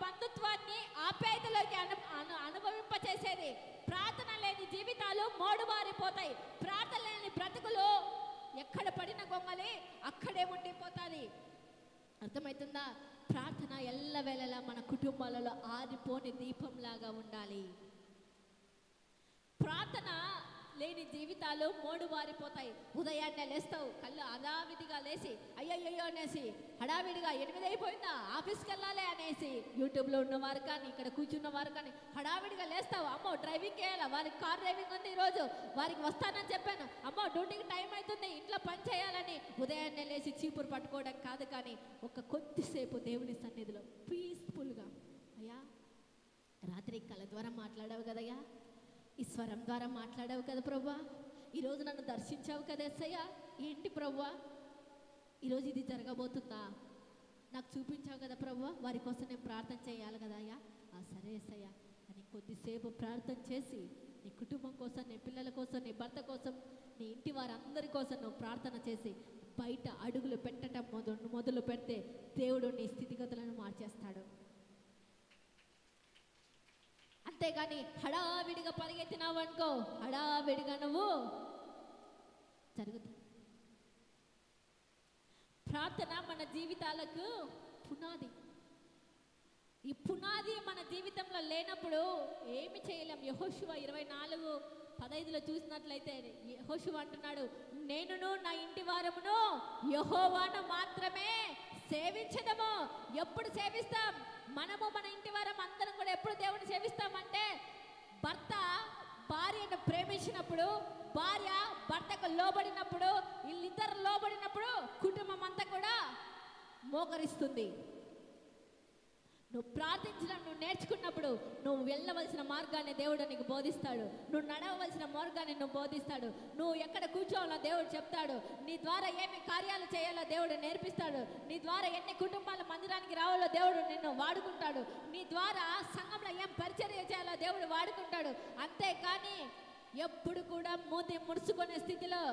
Speaker 1: బంధుత్వాన్ని ఆప్యాయతలోకి అనుభవింపచేసేది. ప్రార్థన లేని జీవితాలు మోడుబారిపోతాయి. ప్రార్థన లేని బ్రతుకులు ఎక్కడ పడిన గొంగలి అక్కడే ఉండిపోతుంది. అర్థమవుతుందా? ప్రార్థన ఎల్లవేళలా మన కుటుంబాలలో ఆరిపోని దీపంలాగా ఉండాలి. ప్రార్థన లేని జీవితాలు మోడు వారిపోతాయి. ఉదయాన్నే లేస్తావు, కళ్ళు హడావిడిగా లేచి అయ్యయ్యో అనేసి హడావిడిగా 8 అయిపోయిందా ఆఫీస్కి వెళ్ళాలి అనేసి యూట్యూబ్లో ఉన్నవారు కానీ ఇక్కడ కూర్చున్నవారు కానీ హడావిడిగా లేస్తావు. అమ్మో డ్రైవింగ్ చేయాలా, వారికి కార్ డ్రైవింగ్ ఉంది ఈరోజు, వారికి వస్తానని చెప్పాను, అమ్మో డ్యూటీకి టైం అవుతుంది, ఇంట్లో పని చేయాలని ఉదయాన్నే లేచి చీపురు పట్టుకోవడం కాదు, కానీ ఒక కొద్దిసేపు దేవుని సన్నిధిలో పీస్ఫుల్గా, అయ్యా రాత్రి కళ ద్వారా మాట్లాడావు కదయ్యా, ఈ స్వరం ద్వారా మాట్లాడావు కదా ప్రభువా, ఈరోజు నన్ను దర్శించావు కదా ఎస్సయ్యా, ఏంటి ప్రభువా ఈరోజు ఇది జరగబోతుందా, నాకు చూపించావు కదా ప్రభువా, వారి కోసం నేను ప్రార్థన చేయాలి కదా అయ్యా, సరే ఎస్సయ్యా అని కొద్దిసేపు ప్రార్థన చేసి నీ కుటుంబం కోసం, నీ పిల్లల కోసం, నీ భర్త కోసం, నీ ఇంటి వారందరి కోసం నువ్వు ప్రార్థన చేసి బయట అడుగులు పెట్టడం మొదలు పెడితే దేవుడు నీ స్థితిగతులను మార్చేస్తాడు. అంతేగాని హడావిడిగా పరిగెత్తినావు అనుకో, హడావిడిగా నువ్వు జరుగుతుంది. ప్రార్థన మన జీవితాలకు పునాది. ఈ పునాది మన జీవితంలో లేనప్పుడు ఏమి చేయలేం. యెహోషువ 24:15 చూసినట్లయితే యెహోషువ అంటున్నాడు, నేనును నా ఇంటి వారమును యెహోవాను మాత్రమే సేవించదము. ఎప్పుడు సేవిస్తాం మనము, మన ఇంటి వారం అందరం కూడా ఎప్పుడు దేవుని సేవిస్తామంటే భర్త భార్యను ప్రేమించినప్పుడు, భార్య భర్తకు లోబడినప్పుడు, వీళ్ళిద్దరు లోబడినప్పుడు కుటుంబం అంతా కూడా మోకరిస్తుంది. నువ్వు ప్రార్థించడం నువ్వు నేర్చుకున్నప్పుడు నువ్వు వెళ్ళవలసిన మార్గాన్ని దేవుడు నీకు బోధిస్తాడు, నువ్వు నడవలసిన మార్గాన్ని నువ్వు బోధిస్తాడు, నువ్వు ఎక్కడ కూర్చోవాలో దేవుడు చెప్తాడు, నీ ద్వారా ఏమి కార్యాలు చేయాలో దేవుడు నేర్పిస్తాడు, నీ ద్వారా ఎన్ని కుటుంబాల మందిరానికి రావాలో దేవుడు నిన్ను వాడుకుంటాడు, నీ ద్వారా సంఘంలో ఏం పరిచర్య చేయాలో దేవుడు వాడుకుంటాడు. అంతేకాని ఎప్పుడు కూడా మూతి ముడుచుకునే స్థితిలో,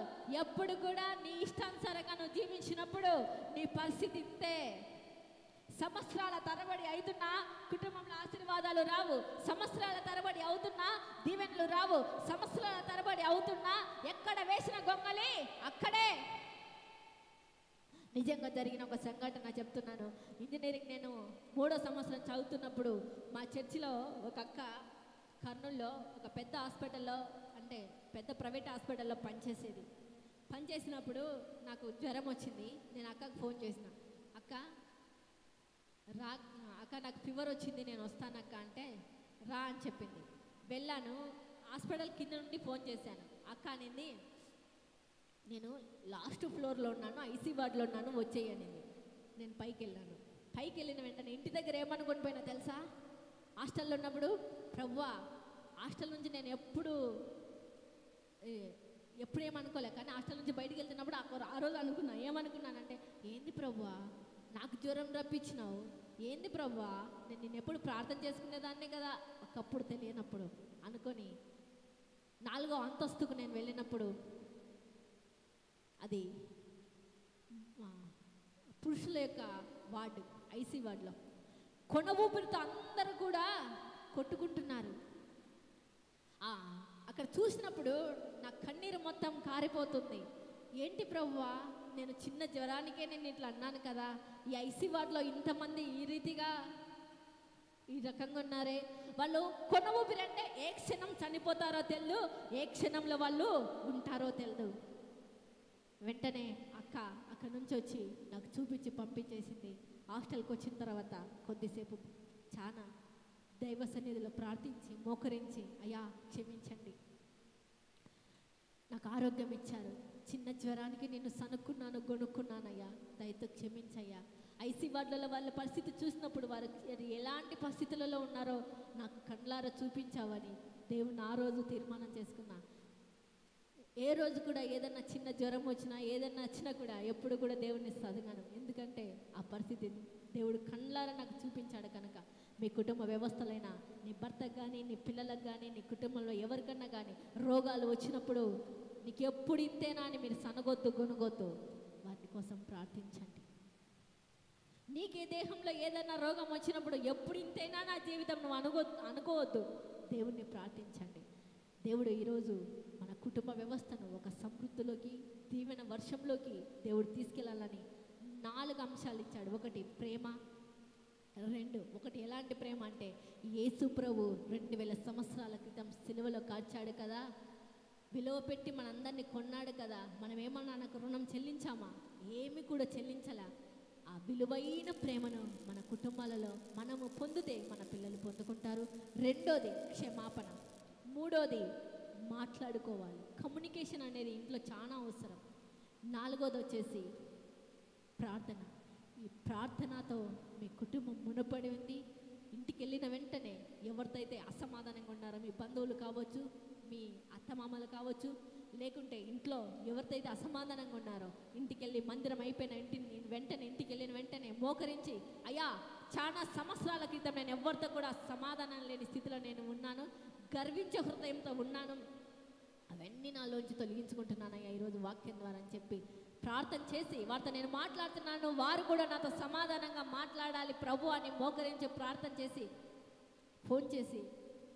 Speaker 1: ఎప్పుడు కూడా నీ ఇష్టానుసారంగా నువ్వు జీవించినప్పుడు నీ పరిస్థితి ఇంతే. సంవత్సరాల తరబడి అవుతున్నా కుటుంబంలో ఆశీర్వాదాలు రావు, సంవత్సరాల తరబడి అవుతున్నా దీవెనలు రావు, సంవత్సరాల తరబడి అవుతున్నా ఎక్కడ వేసిన గొంగలి అక్కడే. నిజంగా జరిగిన ఒక సంఘటన చెప్తున్నాను. ఇంజనీరింగ్ నేను 3వ సంవత్సరం చదువుతున్నప్పుడు మా చర్చిలో ఒక అక్క కర్నూలులో ఒక పెద్ద హాస్పిటల్లో, అంటే పెద్ద ప్రైవేట్ హాస్పిటల్లో పనిచేసినప్పుడు నాకు జ్వరం వచ్చింది. నేను అక్కకు ఫోన్ చేసిన, అక్క నాకు ఫీవర్ వచ్చింది, నేను వస్తానక్క అంటే రా అని చెప్పింది. వెళ్ళాను, హాస్పిటల్ కింద నుండి ఫోన్ చేశాను. అక్క అనింది, నేను లాస్ట్ ఫ్లోర్లో ఉన్నాను, ఐసీ వార్డులో ఉన్నాను, వచ్చేయనింది. నేను పైకి వెళ్ళిన వెంటనే ఇంటి దగ్గర ఏమనుకొని పోయినా తెలుసా, హాస్టల్లో ఉన్నప్పుడు ప్రభువా హాస్టల్ నుంచి నేను ఎప్పుడు ఏమనుకోలే, కానీ హాస్టల్ నుంచి బయటికి వెళ్తున్నప్పుడు ఆ రోజు అనుకున్నా, ఏమనుకున్నానంటే ఏంది ప్రభువా నాకు జ్వరం రప్పించినావు, ఏంది ప్రభువా నేను ఎప్పుడు ప్రార్థన చేసుకునేదాన్నే కదా, ఒకప్పుడు తెలియనప్పుడు అనుకొని 4వ అంతస్తుకు నేను వెళ్ళినప్పుడు అది పురుషుల యొక్క వార్డు, ఐసీ వార్డులో కొన ఊపిరితో అందరూ కూడా కొట్టుకుంటున్నారు. అక్కడ చూసినప్పుడు నా కన్నీరు మొత్తం కారిపోతుంది. ఏంటి ప్రభువా నేను చిన్న జ్వరానికే నేను ఇట్లా అన్నాను కదా, ఈ ఐసీ వార్డులో ఇంతమంది ఈ రకంగా ఉన్నారే, వాళ్ళు కొన ఊపిరి అంటే ఏ క్షణం చనిపోతారో తెలియదు, ఏ క్షణంలో వాళ్ళు ఉంటారో తెలియదు. వెంటనే అక్కడ నుంచి వచ్చి నాకు చూపించి పంపించేసింది. హాస్టల్కి వచ్చిన తర్వాత కొద్దిసేపు చాలా దైవ సన్నిధిలో ప్రార్థించి మోకరించి, అయ్యా క్షమించండి, నాకు ఆరోగ్యం ఇచ్చారు, చిన్న జ్వరానికి నేను సనుక్కున్నాను, గొనుక్కున్నానయ్యా, దయతో క్షమించయ్యా. ఐసీ వార్డులలో వాళ్ళ పరిస్థితి చూసినప్పుడు వారు ఎలాంటి పరిస్థితులలో ఉన్నారో నాకు కళ్ళారా చూపించావని దేవుని ఆ రోజు తీర్మానం చేసుకున్నా. ఏ రోజు కూడా ఏదన్నా చిన్న జ్వరం వచ్చినా ఏదన్నా వచ్చినా కూడా ఎప్పుడు కూడా దేవుడిని సదగాను, ఎందుకంటే ఆ పరిస్థితి దేవుడు కళ్ళారా నాకు చూపించాడు కనుక. మీ కుటుంబ వ్యవస్థలైనా నీ భర్తకు కానీ నీ పిల్లలకు కానీ నీ కుటుంబంలో ఎవరికన్నా కానీ రోగాలు వచ్చినప్పుడు నీకు ఎప్పుడు ఇంతేనా అని మీరు సనగొద్దు, గొనుగొద్దు, వాటి కోసం ప్రార్థించండి. నీకే దేహంలో ఏదైనా రోగం వచ్చినప్పుడు ఎప్పుడు ఇంతేనా నా జీవితం నువ్వు అనుకోవద్దు, దేవుణ్ణి ప్రార్థించండి. దేవుడు ఈరోజు మన కుటుంబ వ్యవస్థను ఒక సమృద్ధిలోకి, దీవెన వర్షంలోకి దేవుడు తీసుకెళ్లాలని 4 అంశాలు ఇచ్చాడు. 1 ప్రేమ, 2 ఎలాంటి ప్రేమ అంటే యేసు ప్రభు 2000 సంవత్సరాల క్రితం సిలువలో కాల్చాడు కదా, విలువ పెట్టి మనందరినీ కొన్నాడు కదా, మనం ఏమన్నా నాకు రుణం చెల్లించామా? ఏమి కూడా చెల్లించలా. ఆ విలువైన ప్రేమను మన కుటుంబాలలో మనము పొందితే మన పిల్లలు పొందుకుంటారు. రెండోది క్షమాపణ. మూడోది మాట్లాడుకోవాలి. కమ్యూనికేషన్ అనేది ఇంట్లో చాలా అవసరం. నాలుగోది వచ్చేసి ప్రార్థన. ఈ ప్రార్థనతో మీ కుటుంబం మునపడి ఉంది. ఇంటికి వెళ్ళిన వెంటనే ఎవరితో అయితే అసమాధానంగా ఉన్నారో, మీ బంధువులు కావచ్చు, మీ అత్తమామలు కావచ్చు, లేకుంటే ఇంట్లో ఎవరితో అయితే అసమాధానంగా ఉన్నారో, ఇంటికి వెళ్ళి మందిరం అయిపోయిన ఇంటికి వెళ్ళిన వెంటనే మోకరించి, అయ్యా చాలా సంవత్సరాల క్రితం నేను ఎవరితో కూడా సమాధానం లేని స్థితిలో నేను ఉన్నాను, గర్వించే హృదయంతో ఉన్నాను, అవన్నీ నాలోంచి తొలగించుకుంటున్నానయ్యా ఈరోజు వాక్యం ద్వారా అని చెప్పి ప్రార్థన చేసి, వారితో నేను మాట్లాడుతున్నాను, వారు కూడా నాతో సమాధానంగా మాట్లాడాలి ప్రభు అని మోకరించి ప్రార్థన చేసి, ఫోన్ చేసి,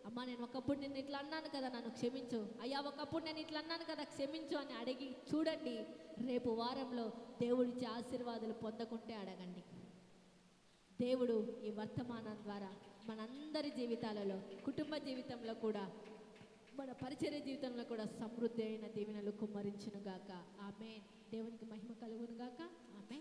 Speaker 1: అమ్మా నేను ఒకప్పుడు నేను ఇట్లా అన్నాను కదా, నన్ను క్షమించు, అయ్యా ఒకప్పుడు నేను ఇట్లా అన్నాను కదా క్షమించు అని అడిగి చూడండి. రేపు వారంలో దేవుడిచ్చే ఆశీర్వాదాలు పొందకుంటే అడగండి. దేవుడు ఈ వర్తమానం ద్వారా మనందరి జీవితాలలో, కుటుంబ జీవితంలో కూడా, మన పరిచర్య జీవితంలో కూడా సమృద్ధి అయిన దీవెనలు కుమ్మరించును గాక. ఆమేన్. దేవునికి మహిమ కలుగును గాక. ఆమేన్.